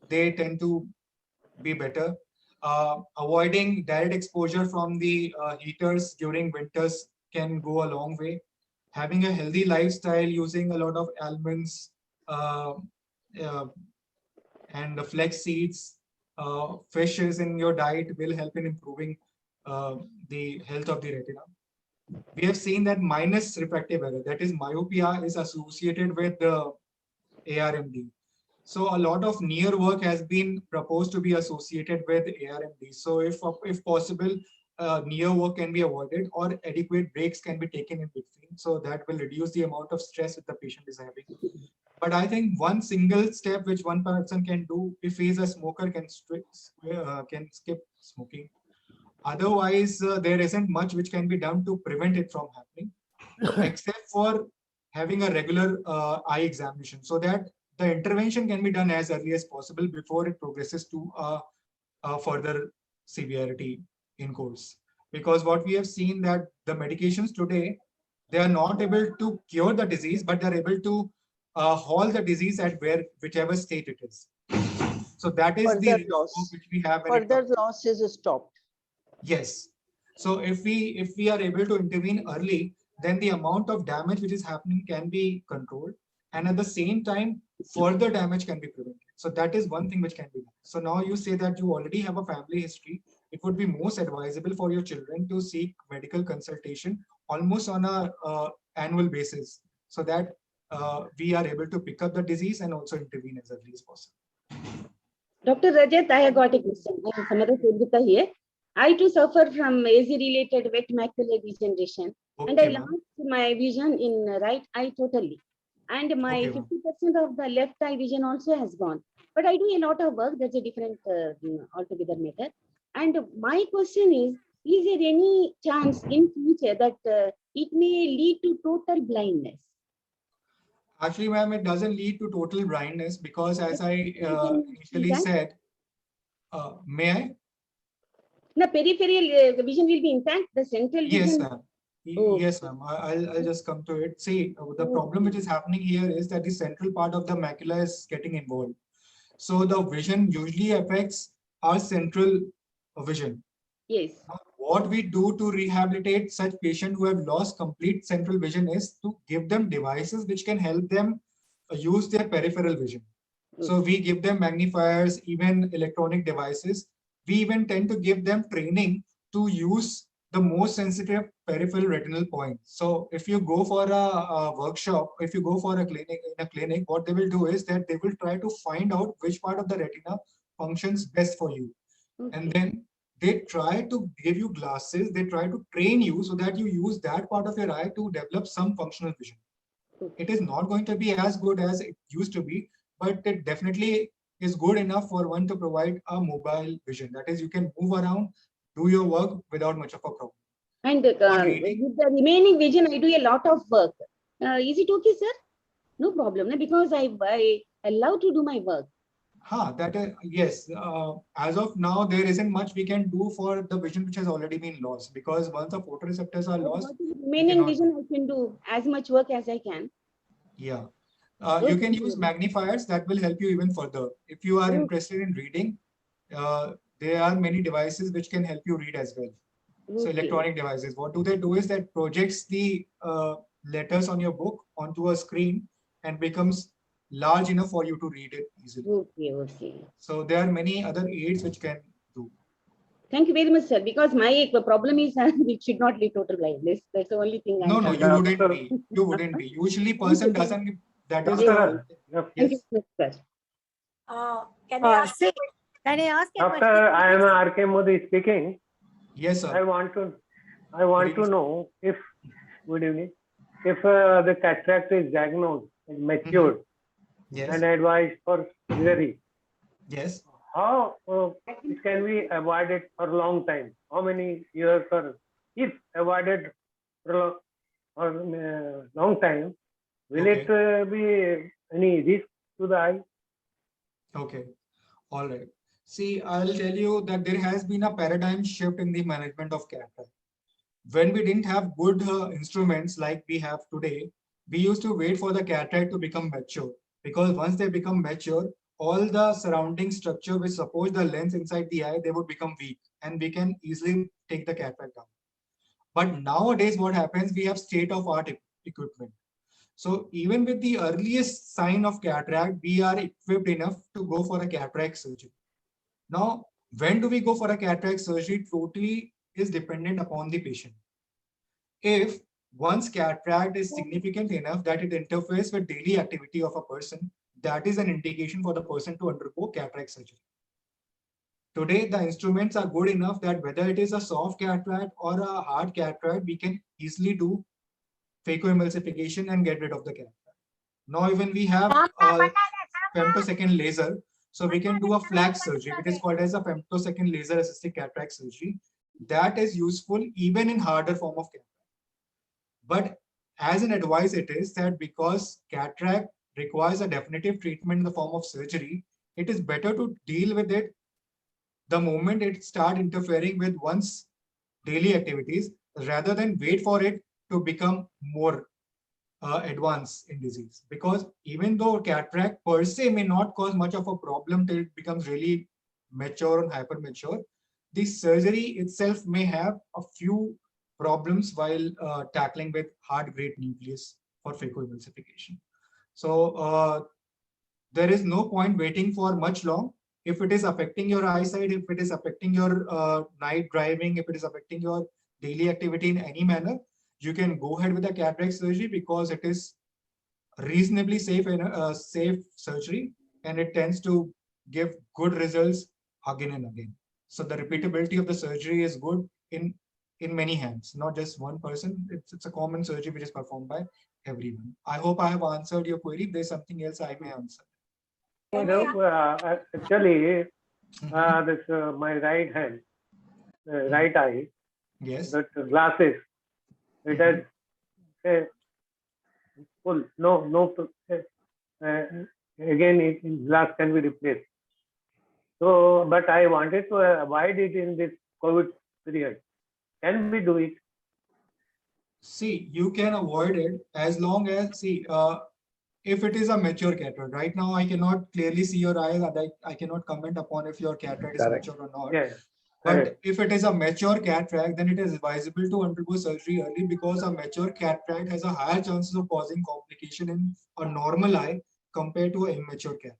[SPEAKER 3] they tend to be better. Avoiding direct exposure from the heaters during winters can go a long way. Having a healthy lifestyle, using a lot of almonds uh, uh, and the flex seeds, fishes in your diet will help in improving the health of the retina. We have seen that minus refractive error, that is myopia, is associated with the ARMD. So a lot of near work has been proposed to be associated with ARMD. So if possible, near work can be avoided or adequate breaks can be taken in between. So that will reduce the amount of stress that the patient is having. But I think one single step which one person can do, if he is a smoker, can skip smoking. Otherwise, there isn't much which can be done to prevent it from happening, except for having a regular eye examination, so that the intervention can be done as early as possible before it progresses to a further severity in course. Because what we have seen that the medications today, they are not able to cure the disease, but they're able to halt the disease at whichever state it is. So that is the
[SPEAKER 4] Further
[SPEAKER 3] risk
[SPEAKER 4] loss.
[SPEAKER 3] which we have when it
[SPEAKER 4] Further
[SPEAKER 3] comes.
[SPEAKER 4] loss is stopped.
[SPEAKER 3] Yes. So if we are able to intervene early, then the amount of damage which is happening can be controlled, and at the same time, further damage can be prevented. So that is one thing which can be done. So now you say that you already have a family history. It would be most advisable for your children to seek medical consultation almost on a annual basis, so that we are able to pick up the disease and also intervene as early as possible.
[SPEAKER 5] Dr. Rajat, I have got a question. I am Samadha Purdita here. I too suffer from AZ-related wet macular degeneration, and I
[SPEAKER 3] Okay, ma'am.
[SPEAKER 5] lost my vision in right eye totally. And my
[SPEAKER 3] Okay, ma'am.
[SPEAKER 5] 50% of the left eye vision also has gone. But I do a lot of work. That's a different altogether matter. And my question is there any chance in future that it may lead to total blindness?
[SPEAKER 3] Actually, ma'am, it doesn't lead to total blindness because, as I initially
[SPEAKER 5] Intact?
[SPEAKER 3] said, may I?
[SPEAKER 5] The peripheral vision will be intact. The central
[SPEAKER 3] Yes,
[SPEAKER 5] vision.
[SPEAKER 3] ma'am.
[SPEAKER 5] Oh.
[SPEAKER 3] Yes, ma'am. I'll just come to it. See, the problem which is happening here is that the central part of the macula is getting involved. So the vision usually affects our central vision.
[SPEAKER 5] Yes.
[SPEAKER 3] What we do to rehabilitate such patients who have lost complete central vision is to give them devices which can help them use their peripheral vision. So we give them magnifiers, even electronic devices. We even tend to give them training to use the most sensitive peripheral retinal point. So if you go for a workshop, if you go for a clinic, what they will do is that they will try to find out which part of the retina functions best for you. And
[SPEAKER 5] Okay.
[SPEAKER 3] then they try to give you glasses, they try to train you so that you use that part of your eye to develop some functional vision.
[SPEAKER 5] Okay.
[SPEAKER 3] It is not going to be as good as it used to be, but it definitely is good enough for one to provide a mobile vision. That is, you can move around, do your work without much of a problem.
[SPEAKER 5] And
[SPEAKER 3] For reading,
[SPEAKER 5] with the remaining vision, I do a lot of work. Is it okay, sir? No problem, no? Because I love to do my work.
[SPEAKER 3] that is, yes. As of now, there isn't much we can do for the vision which has already been lost, because once the photoreceptors are
[SPEAKER 5] But
[SPEAKER 3] lost,
[SPEAKER 5] what is
[SPEAKER 3] we
[SPEAKER 5] remaining
[SPEAKER 3] cannot
[SPEAKER 5] vision,
[SPEAKER 3] do.
[SPEAKER 5] I can do as much work as I can.
[SPEAKER 3] Yeah.
[SPEAKER 5] Oh,
[SPEAKER 3] You
[SPEAKER 5] thank
[SPEAKER 3] can
[SPEAKER 5] you
[SPEAKER 3] use
[SPEAKER 5] very much.
[SPEAKER 3] magnifiers that will help you even further. If you are
[SPEAKER 5] Oh,
[SPEAKER 3] interested in reading, there are many devices which can help you read as well. So
[SPEAKER 5] okay.
[SPEAKER 3] electronic devices, what do they do is that projects the letters on your book onto a screen and becomes large enough for you to read it easily.
[SPEAKER 5] Okay, okay.
[SPEAKER 3] So there are many other aids which can do.
[SPEAKER 5] Thank you very much, sir. Because my problem is it should not lead total blindness. That's the only thing I'm
[SPEAKER 3] No,
[SPEAKER 5] trying.
[SPEAKER 3] you wouldn't
[SPEAKER 6] Doctor,
[SPEAKER 3] be. You wouldn't be. Usually
[SPEAKER 5] Thank
[SPEAKER 3] person
[SPEAKER 5] you.
[SPEAKER 3] doesn't, that is
[SPEAKER 5] Yes,
[SPEAKER 3] the,
[SPEAKER 6] doctor,
[SPEAKER 5] thank you,
[SPEAKER 3] yes.
[SPEAKER 5] sir.
[SPEAKER 7] Can I ask?
[SPEAKER 8] Say, can I ask a
[SPEAKER 6] doctor,
[SPEAKER 8] question?
[SPEAKER 6] I am
[SPEAKER 8] please?
[SPEAKER 6] R.K. Modi speaking.
[SPEAKER 3] Yes,
[SPEAKER 6] I
[SPEAKER 3] sir.
[SPEAKER 6] want to
[SPEAKER 3] Good evening, sir.
[SPEAKER 6] know if, good evening, if the cataract is diagnosed and matured
[SPEAKER 3] Yes.
[SPEAKER 6] and advised for surgery,
[SPEAKER 3] Yes.
[SPEAKER 6] how it can be avoided for a long time? How many years, or if avoided for a long time, will
[SPEAKER 3] Okay.
[SPEAKER 6] it be any risk to the eye?
[SPEAKER 3] Okay. All right. See, I'll tell you that there has been a paradigm shift in the management of cataract. When we didn't have good instruments like we have today, we used to wait for the cataract to become mature, because once they become mature, all the surrounding structure which supports the lens inside the eye, they would become weak and we can easily take the cataract down. But nowadays, what happens, we have state-of-art equipment. So even with the earliest sign of cataract, we are equipped enough to go for a cataract surgery. Now, when do we go for a cataract surgery? Totally is dependent upon the patient. If one's cataract is significant enough that it interferes with daily activity of a person, that is an indication for the person to undergo cataract surgery. Today, the instruments are good enough that whether it is a soft cataract or a hard cataract, we can easily do phacoemulsification and get rid of the cataract. Now even we have a femtosecond laser, so we can do a FLAC surgery. It is called as a femtosecond laser assisted cataract surgery. That is useful even in harder form of cataract. But as an advice, it is that because cataract requires a definitive treatment in the form of surgery, it is better to deal with it the moment it starts interfering with one's daily activities, rather than wait for it to become more advanced in disease. Because even though cataract per se may not cause much of a problem till it becomes really mature and hyper mature, the surgery itself may have a few problems while tackling with hard grade nucleus for phacoemulsification. So there is no point waiting for much long. If it is affecting your eyesight, if it is affecting your night driving, if it is affecting your daily activity in any manner, you can go ahead with the cataract surgery, because it is reasonably safe and safe surgery, and it tends to give good results again and again. So the repeatability of the surgery is good in many hands, not just one person. It's a common surgery which is performed by everyone. I hope I have answered your query. If there's something else I may answer.
[SPEAKER 6] No, actually, this my right hand, right eye,
[SPEAKER 3] Yes.
[SPEAKER 6] that glasses, it has full, no, again, glass can be replaced. So, but I wanted to avoid it in this COVID period. Can we do it?
[SPEAKER 3] See, you can avoid it as long as, see, if it is a mature cataract. Right now, I cannot clearly see your eyes. I cannot comment upon if your cataract is
[SPEAKER 6] Correct.
[SPEAKER 3] mature or not.
[SPEAKER 6] Yeah.
[SPEAKER 3] But
[SPEAKER 6] Correct.
[SPEAKER 3] if it is a mature cataract, then it is advisable to undergo surgery early, because a mature cataract has a higher chances of causing complication in a normal eye compared to an immature cataract.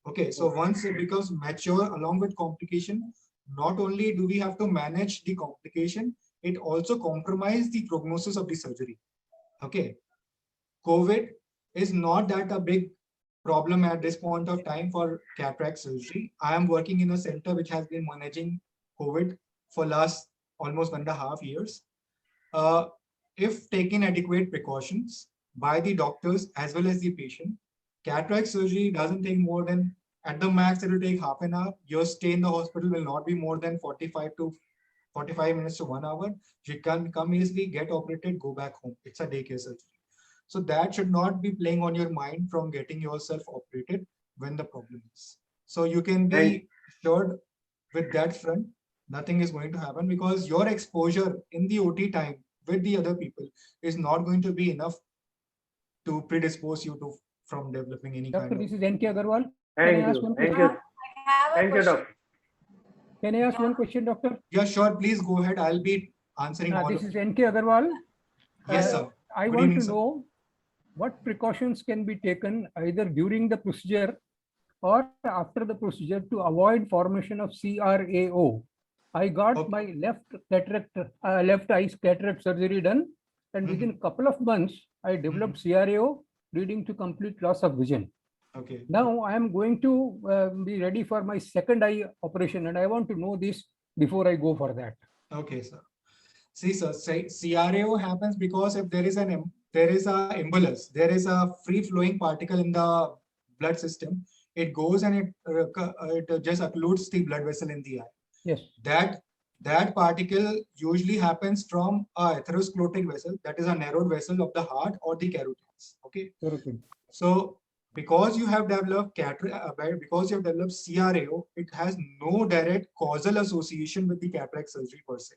[SPEAKER 3] Okay, so once it becomes mature along with complication, not only do we have to manage the complication, it also compromises the prognosis of the surgery. Okay. COVID is not that a big problem at this point of time for cataract surgery. I am working in a center which has been managing COVID for last almost 1.5 years. If taken adequate precautions by the doctors as well as the patient, cataract surgery doesn't take more than, at the max, it will take half an hour. Your stay in the hospital will not be more than 45 minutes to 1 hour. You can come easily, get operated, go back home. It's a daycare surgery. So that should not be playing on your mind from getting yourself operated when the problem is. So you can be assured with that front, nothing is going to happen, because your exposure in the OT time with the other people is not going to be enough to predispose you to from developing any
[SPEAKER 8] Doctor,
[SPEAKER 3] kind
[SPEAKER 8] this
[SPEAKER 3] of.
[SPEAKER 8] is N.K. Agarwal.
[SPEAKER 6] Thank
[SPEAKER 8] Can I ask
[SPEAKER 6] you.
[SPEAKER 8] one
[SPEAKER 6] Thank
[SPEAKER 8] question?
[SPEAKER 6] you.
[SPEAKER 7] I have a
[SPEAKER 6] Thank you,
[SPEAKER 7] question.
[SPEAKER 6] doctor.
[SPEAKER 8] Can I ask one question, Doctor?
[SPEAKER 3] Yeah, sure. Please go ahead. I'll be answering all
[SPEAKER 8] This
[SPEAKER 3] of
[SPEAKER 8] is N.K. Agarwal.
[SPEAKER 3] Yes, sir.
[SPEAKER 8] I
[SPEAKER 3] Good
[SPEAKER 8] want
[SPEAKER 3] evening,
[SPEAKER 8] to
[SPEAKER 3] sir.
[SPEAKER 8] know what precautions can be taken either during the procedure or after the procedure to avoid formation of CRAO. I got
[SPEAKER 3] Okay.
[SPEAKER 8] my left eye cataract surgery done, and within a couple of months, I developed CRAO, leading to complete loss of vision.
[SPEAKER 3] Okay.
[SPEAKER 8] Now I am going to be ready for my second eye operation, and I want to know this before I go for that.
[SPEAKER 3] Okay, sir. See, sir, CRAO happens because if there is a embolus, there is a free flowing particle in the blood system. It goes and it just occludes the blood vessel in the eye.
[SPEAKER 8] Yes.
[SPEAKER 3] That particle usually happens from a atherosclerotic vessel, that is a narrowed vessel of the heart or the carotids. Okay.
[SPEAKER 8] Okay.
[SPEAKER 3] So because you have developed CRAO, it has no direct causal association with the cataract surgery per se.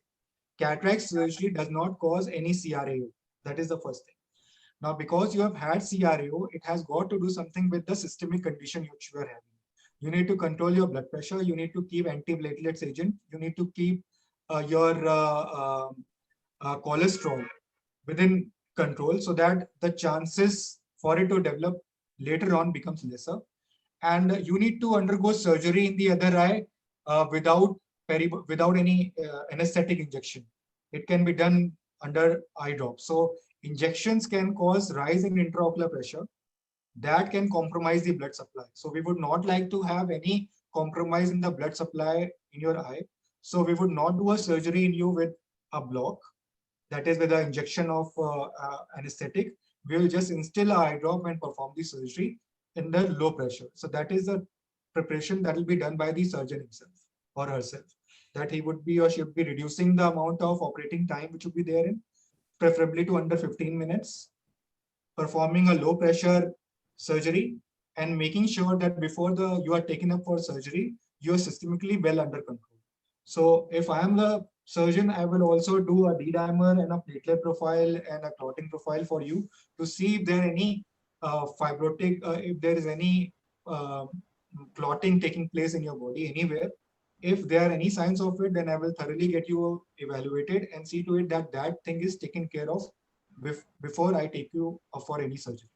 [SPEAKER 3] Cataract surgery does not cause any CRAO. That is the first thing. Now, because you have had CRAO, it has got to do something with the systemic condition which you are having. You need to control your blood pressure. You need to keep antiplatelets agent. You need to keep your cholesterol within control, so that the chances for it to develop later on becomes lesser. And you need to undergo surgery in the other eye without any anesthetic injection. It can be done under eye drop. So injections can cause rise in intraocular pressure that can compromise the blood supply. So we would not like to have any compromise in the blood supply in your eye. So we would not do a surgery in you with a block, that is with an injection of anesthetic. We will just instill an eye drop and perform the surgery in the low pressure. So that is the preparation that will be done by the surgeon himself or herself, that he would be or she would be reducing the amount of operating time which would be there in, preferably to under 15 minutes, performing a low pressure surgery and making sure that before you are taken up for surgery, you are systemically well under control. So if I am the surgeon, I will also do a D-dimer and a platelet profile and a clotting profile for you to see if there are any fibrotic, if there is any clotting taking place in your body anywhere. If there are any signs of it, then I will thoroughly get you evaluated and see to it that that thing is taken care of before I take you for any surgery.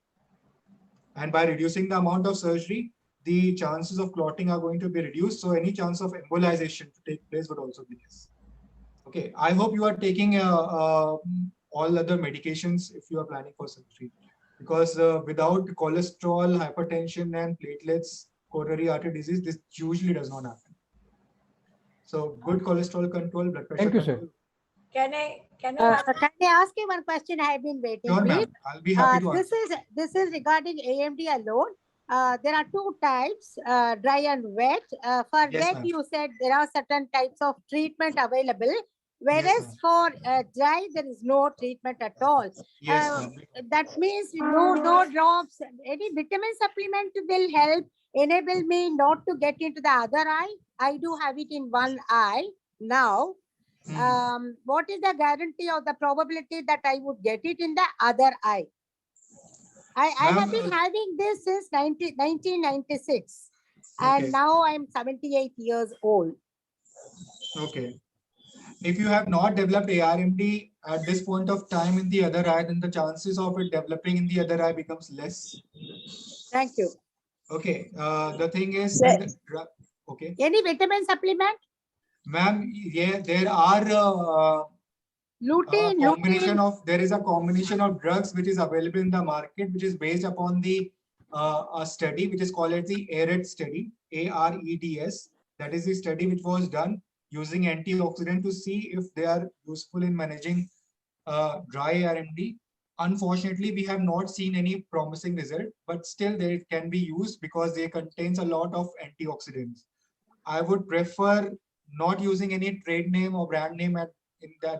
[SPEAKER 3] And by reducing the amount of surgery, the chances of clotting are going to be reduced. So any chance of embolization to take place would also be less. Okay, I hope you are taking all other medications if you are planning for surgery, because without cholesterol, hypertension, and platelets, coronary artery disease, this usually does not happen. So good cholesterol control, blood pressure
[SPEAKER 8] Thank you,
[SPEAKER 3] control.
[SPEAKER 8] sir.
[SPEAKER 7] Can I
[SPEAKER 9] Can I ask you one question? I have been waiting.
[SPEAKER 3] Sure,
[SPEAKER 9] Please.
[SPEAKER 3] ma'am. I'll be happy to answer.
[SPEAKER 9] This is regarding AMD alone. There are two types, dry and wet. For
[SPEAKER 3] Yes,
[SPEAKER 9] wet,
[SPEAKER 3] ma'am.
[SPEAKER 9] you said there are certain types of treatment available, whereas
[SPEAKER 3] Yes,
[SPEAKER 9] for dry, there is no treatment at all.
[SPEAKER 3] Yes, ma'am.
[SPEAKER 9] That means no drops. Any vitamin supplement will help enable me not to get into the other eye. I do have it in one eye now. What is the guarantee or the probability that I would get it in the other eye? I have been having this since 1996,
[SPEAKER 3] Okay.
[SPEAKER 9] and now I'm 78 years old.
[SPEAKER 3] Okay. If you have not developed ARMD at this point of time in the other eye, then the chances of it developing in the other eye becomes less.
[SPEAKER 9] Thank you.
[SPEAKER 3] Okay. The thing is, okay.
[SPEAKER 9] Any vitamin supplement?
[SPEAKER 3] Ma'am, yeah, there are
[SPEAKER 9] Lutein,
[SPEAKER 3] There is a combination of drugs which is available in the market, which is based upon the a study which is called as the AREDS study, AREDS. That is the study which was done using antioxidant to see if they are useful in managing dry RMD. Unfortunately, we have not seen any promising result, but still they can be used because they contains a lot of antioxidants. I would prefer not using any trade name or brand name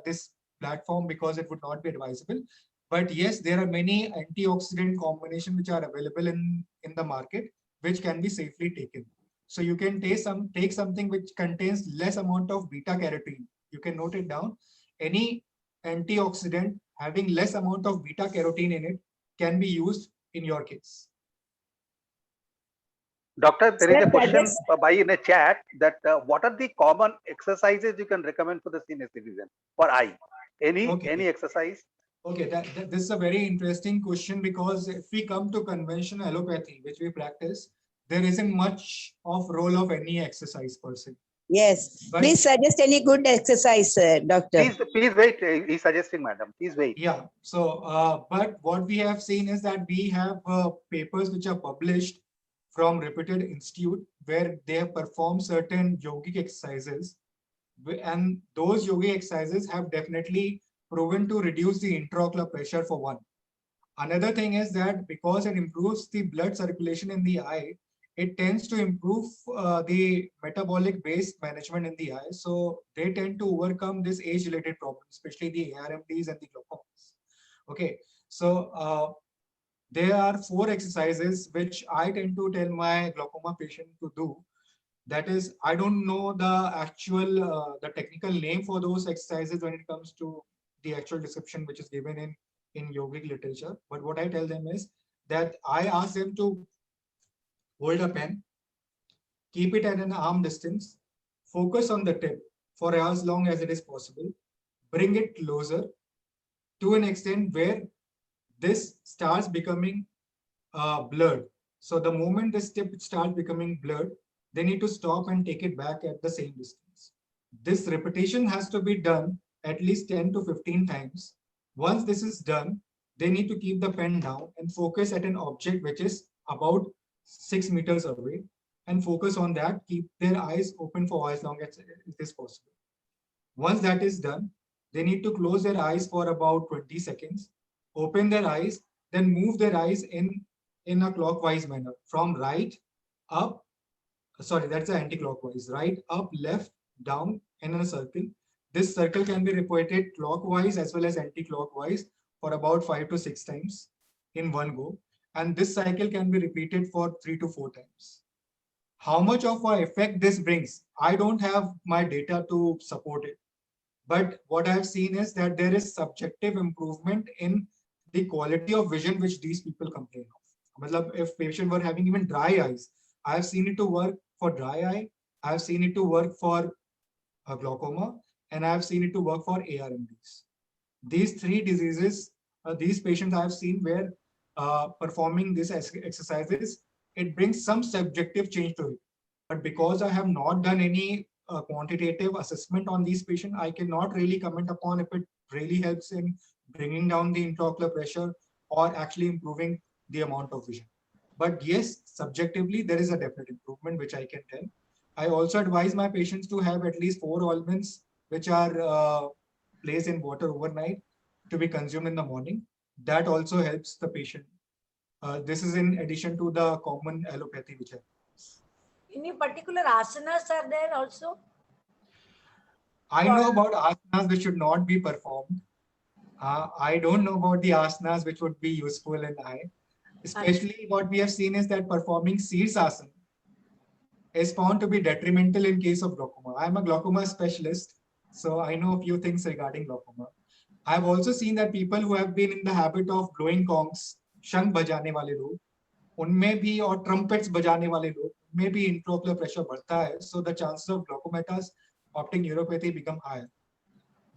[SPEAKER 3] this platform because it would not be advisable. But yes, there are many antioxidant combinations which are available in the market, which can be safely taken. So you can take something which contains less amount of beta carotene. You can note it down. Any antioxidant having less amount of beta carotene in it can be used in your case.
[SPEAKER 1] Doctor, there is
[SPEAKER 7] Sir,
[SPEAKER 1] a question
[SPEAKER 7] suggest-
[SPEAKER 1] by in a chat that what are the common exercises you can recommend for the senior citizen for eye? Any exercise?
[SPEAKER 3] Okay, this is a very interesting question because if we come to conventional allopathy, which we practice, there isn't much of role of any exercise per se.
[SPEAKER 10] Yes,
[SPEAKER 3] But-
[SPEAKER 10] please suggest any good exercise, doctor.
[SPEAKER 1] Please wait. He's suggesting, madam. Please wait.
[SPEAKER 3] Yeah. So, but what we have seen is that we have papers which are published from reputed institute where they have performed certain yogic exercises, and those yogic exercises have definitely proven to reduce the intraocular pressure for one. Another thing is that because it improves the blood circulation in the eye, it tends to improve the metabolic waste management in the eye. So they tend to overcome this age-related problems, especially the ARMDs and the glaucomas. Okay, so there are 4 exercises which I tend to tell my glaucoma patient to do. That is, I don't know the actual, the technical name for those exercises when it comes to the actual description which is given in yogic literature. But what I tell them is that I ask them to hold a pen, keep it at an arm distance, focus on the tip for as long as it is possible, bring it closer to an extent where this starts becoming blurred. So the moment this tip starts becoming blurred, they need to stop and take it back at the same distance. This repetition has to be done at least 10 to 15 times. Once this is done, they need to keep the pen down and focus at an object which is about 6 meters away and focus on that. Keep their eyes open for as long as it is possible. Once that is done, they need to close their eyes for about 20 seconds, open their eyes, then move their eyes in a clockwise manner from right up. Sorry, that's the anti-clockwise. Right, up, left, down, and in a circle. This circle can be repeated clockwise as well as anti-clockwise for about 5 to 6 times in one go. And this cycle can be repeated for 3 to 4 times. How much of an effect this brings, I don't have my data to support it. But what I've seen is that there is subjective improvement in the quality of vision which these people complain of. If patients were having even dry eyes, I have seen it to work for dry eye, I have seen it to work for glaucoma, and I have seen it to work for ARMDs. These 3 diseases, these patients I have seen where performing these exercises, it brings some subjective change to it. But because I have not done any quantitative assessment on these patients, I cannot really comment upon if it really helps in bringing down the intraocular pressure or actually improving the amount of vision. But yes, subjectively, there is a definite improvement, which I can tell. I also advise my patients to have at least 4 ointments, which are placed in water overnight to be consumed in the morning. That also helps the patient. This is in addition to the common allopathy, which I have.
[SPEAKER 7] Any particular asanas are there also?
[SPEAKER 3] I know about asanas which should not be performed. I don't know about the asanas which would be useful in eye. Especially what we have seen is that performing Sirsasana is found to be detrimental in case of glaucoma. I'm a glaucoma specialist, so I know a few things regarding glaucoma. I've also seen that people who have been in the habit of blowing conchs, शंख बजाने वाले लोग, उनमें भी और trumpets बजाने वाले लोग, में भी intraocular pressure बढ़ता है, so the chances of glaucomatous optic neuropathy become higher.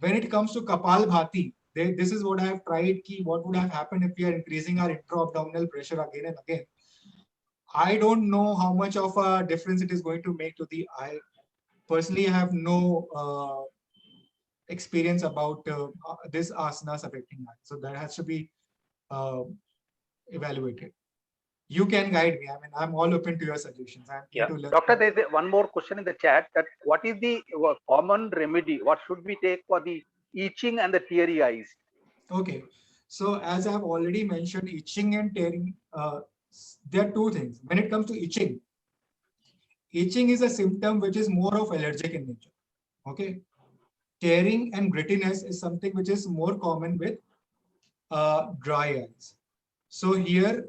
[SPEAKER 3] When it comes to Kapalbhati, this is what I have tried. What would have happened if we are increasing our intra-abdominal pressure again and again? I don't know how much of a difference it is going to make to the eye. Personally, I have no experience about this asanas affecting eye. So that has to be evaluated. You can guide me. I mean, I'm all open to your suggestions. I'm here
[SPEAKER 1] Yeah,
[SPEAKER 3] to learn.
[SPEAKER 1] doctor, there is one more question in the chat, that what is the common remedy? What should we take for the itching and the teary eyes?
[SPEAKER 3] Okay, so as I've already mentioned, itching and tearing, there are two things. When it comes to itching is a symptom which is more of allergic in nature. Okay, tearing and grittiness is something which is more common with dry eyes. So here,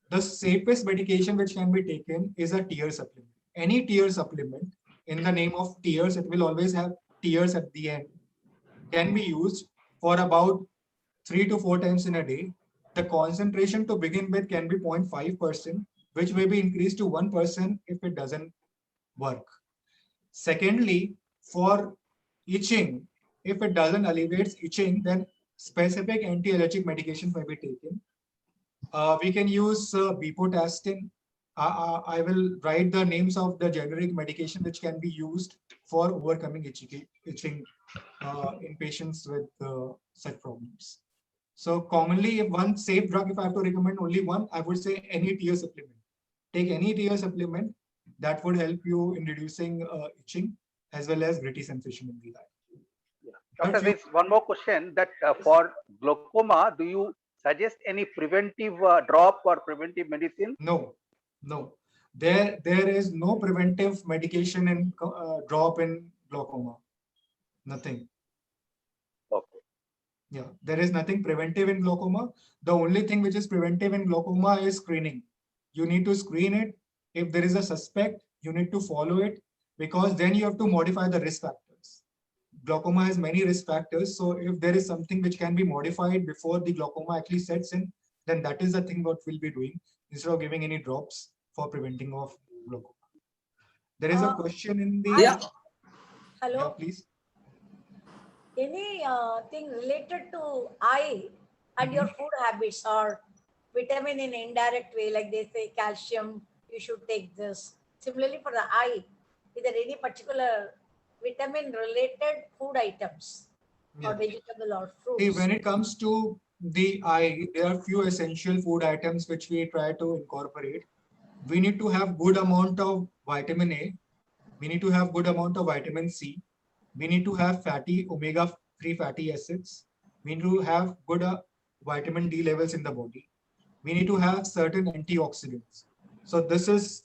[SPEAKER 3] the safest medication which can be taken is a tear supplement. Any tear supplement, in the name of tears, it will always have tears at the end, can be used for about 3 to 4 times in a day. The concentration to begin with can be 0.5%, which may be increased to 1% if it doesn't work. Secondly, for itching, if it doesn't alleviate itching, then specific anti-allergic medications may be taken. We can use Bupivacaine. I will write the names of the generic medication which can be used for overcoming itching in patients with such problems. So commonly, one safe drug, if I have to recommend only one, I would say any tear supplement. Take any tear supplement that would help you in reducing itching as well as gritty sensation in the eye.
[SPEAKER 1] Yeah. Doctor, there's one more question, that for glaucoma, do you suggest any preventive drop or preventive medicine?
[SPEAKER 3] No. There is no preventive medication in drop in glaucoma. Nothing.
[SPEAKER 1] Okay.
[SPEAKER 3] Yeah, there is nothing preventive in glaucoma. The only thing which is preventive in glaucoma is screening. You need to screen it. If there is a suspect, you need to follow it, because then you have to modify the risk factors. Glaucoma has many risk factors. So if there is something which can be modified before the glaucoma actually sets in, then that is the thing what we'll be doing instead of giving any drops for preventing of glaucoma. There is a question in the...
[SPEAKER 7] Yeah.
[SPEAKER 3] Yeah,
[SPEAKER 7] Hello.
[SPEAKER 3] please.
[SPEAKER 7] Any thing related to eye and your food habits, or vitamin in indirect way, like they say calcium, you should take this. Similarly for the eye, is there any particular vitamin related food items or vegetable or fruits?
[SPEAKER 3] See, when it comes to the eye, there are few essential food items which we try to incorporate. We need to have good amount of vitamin A. We need to have good amount of vitamin C. We need to have fatty omega-3 fatty acids. We need to have good vitamin D levels in the body. We need to have certain antioxidants. So this is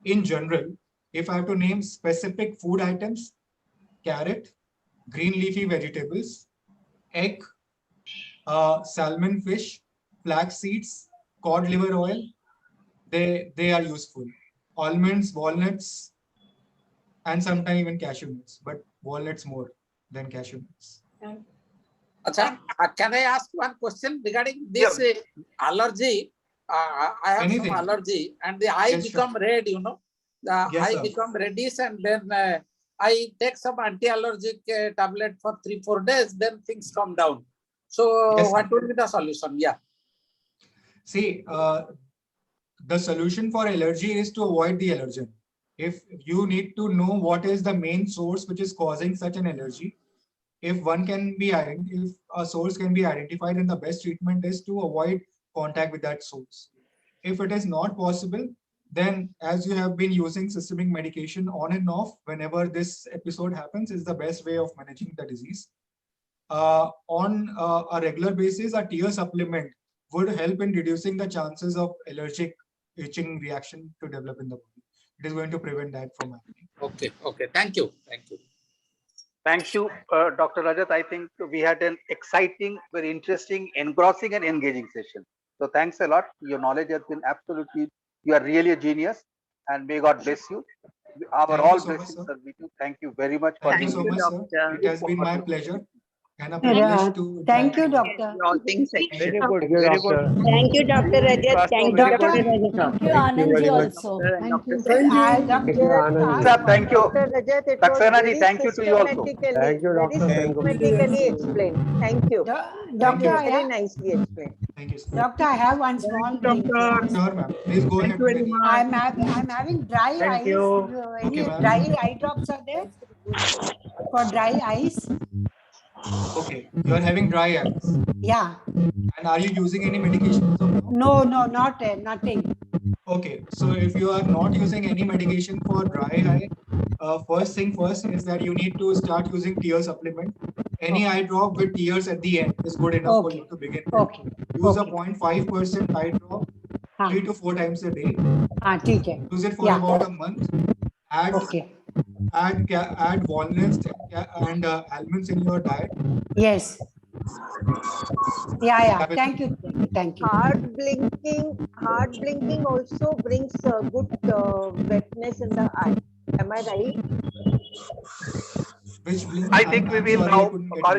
[SPEAKER 3] in general. If I have to name specific food items, carrot, green leafy vegetables, egg, salmon fish, flax seeds, cod liver oil, they are useful. Almonds, walnuts, and sometimes even cashew nuts, but walnuts more than cashew nuts.
[SPEAKER 11] Achha, can I ask one question regarding this allergy? I have some allergy and the eye become red, you know. The eye become reddish, and then I take some anti-allergic tablet for 3-4 days, then things come down. So what will be the solution? Yeah.
[SPEAKER 3] See, the solution for allergy is to avoid the allergen. If you need to know what is the main source which is causing such an allergy, if a source can be identified, then the best treatment is to avoid contact with that source. If it is not possible, then as you have been using systemic medication on and off, whenever this episode happens, is the best way of managing the disease. On a regular basis, a tear supplement would help in reducing the chances of allergic itching reaction to develop in the body. It is going to prevent that from happening.
[SPEAKER 11] Okay. Thank you.
[SPEAKER 1] Thank you, Dr. Rajat. I think we had an exciting, very interesting, engrossing and engaging session. So thanks a lot. Your knowledge has been absolutely, you are really a genius, and may God bless you. Our all blessings are with you. Thank you very much for
[SPEAKER 3] being
[SPEAKER 1] with
[SPEAKER 3] us. It has been my pleasure and a privilege to...
[SPEAKER 9] Thank you, doctor.
[SPEAKER 10] All things
[SPEAKER 6] Very good, very good.
[SPEAKER 10] Thank you, Dr. Rajat. Thank you,
[SPEAKER 6] Very
[SPEAKER 10] Dr.
[SPEAKER 6] good.
[SPEAKER 10] Rajat.
[SPEAKER 9] Thank you, Anandji, also.
[SPEAKER 4] Thank you.
[SPEAKER 2] Thank you.
[SPEAKER 6] Thank you, Anand.
[SPEAKER 1] Sir, thank you.
[SPEAKER 4] Dr. Rajat, it was
[SPEAKER 1] Saxena ji,
[SPEAKER 4] very
[SPEAKER 1] thank you to you also.
[SPEAKER 4] systematically,
[SPEAKER 6] Thank you,
[SPEAKER 4] very
[SPEAKER 6] Doctor. Thank you.
[SPEAKER 4] systematically explained. Thank you.
[SPEAKER 9] Doctor, I
[SPEAKER 4] Very
[SPEAKER 9] have,
[SPEAKER 4] nicely explained.
[SPEAKER 3] Thank you, sir.
[SPEAKER 9] doctor, I have one small thing.
[SPEAKER 3] Sure, ma'am. Please go ahead.
[SPEAKER 9] I'm having dry
[SPEAKER 6] Thank
[SPEAKER 9] eyes.
[SPEAKER 6] you.
[SPEAKER 9] Any
[SPEAKER 3] Okay, ma'am.
[SPEAKER 9] dry eye drops are there for dry eyes?
[SPEAKER 3] Okay, you are having dry eyes.
[SPEAKER 9] Yeah.
[SPEAKER 3] And are you using any medications?
[SPEAKER 9] No, not nothing.
[SPEAKER 3] Okay, so if you are not using any medication for dry eye, first thing first is that you need to start using tear supplement. Any eye drop with tears at the end is good enough for you to begin with.
[SPEAKER 9] Okay.
[SPEAKER 3] Use a 0.5% eye drop
[SPEAKER 9] हाँ.
[SPEAKER 3] 3 to 4 times a day.
[SPEAKER 9] हाँ, ठीक है.
[SPEAKER 3] Use it for about a month. Add walnuts and almonds in your diet.
[SPEAKER 9] Yes. Yeah. Thank you.
[SPEAKER 4] Hard blinking also brings good wetness in the eye. Am I right?
[SPEAKER 3] Which blink?
[SPEAKER 1] I think we will now,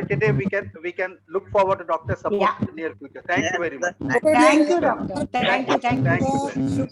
[SPEAKER 1] today we can look forward to doctor support in the near future. Thank you very much.
[SPEAKER 9] Thank you, doctor. Thank you.
[SPEAKER 1] Thank you.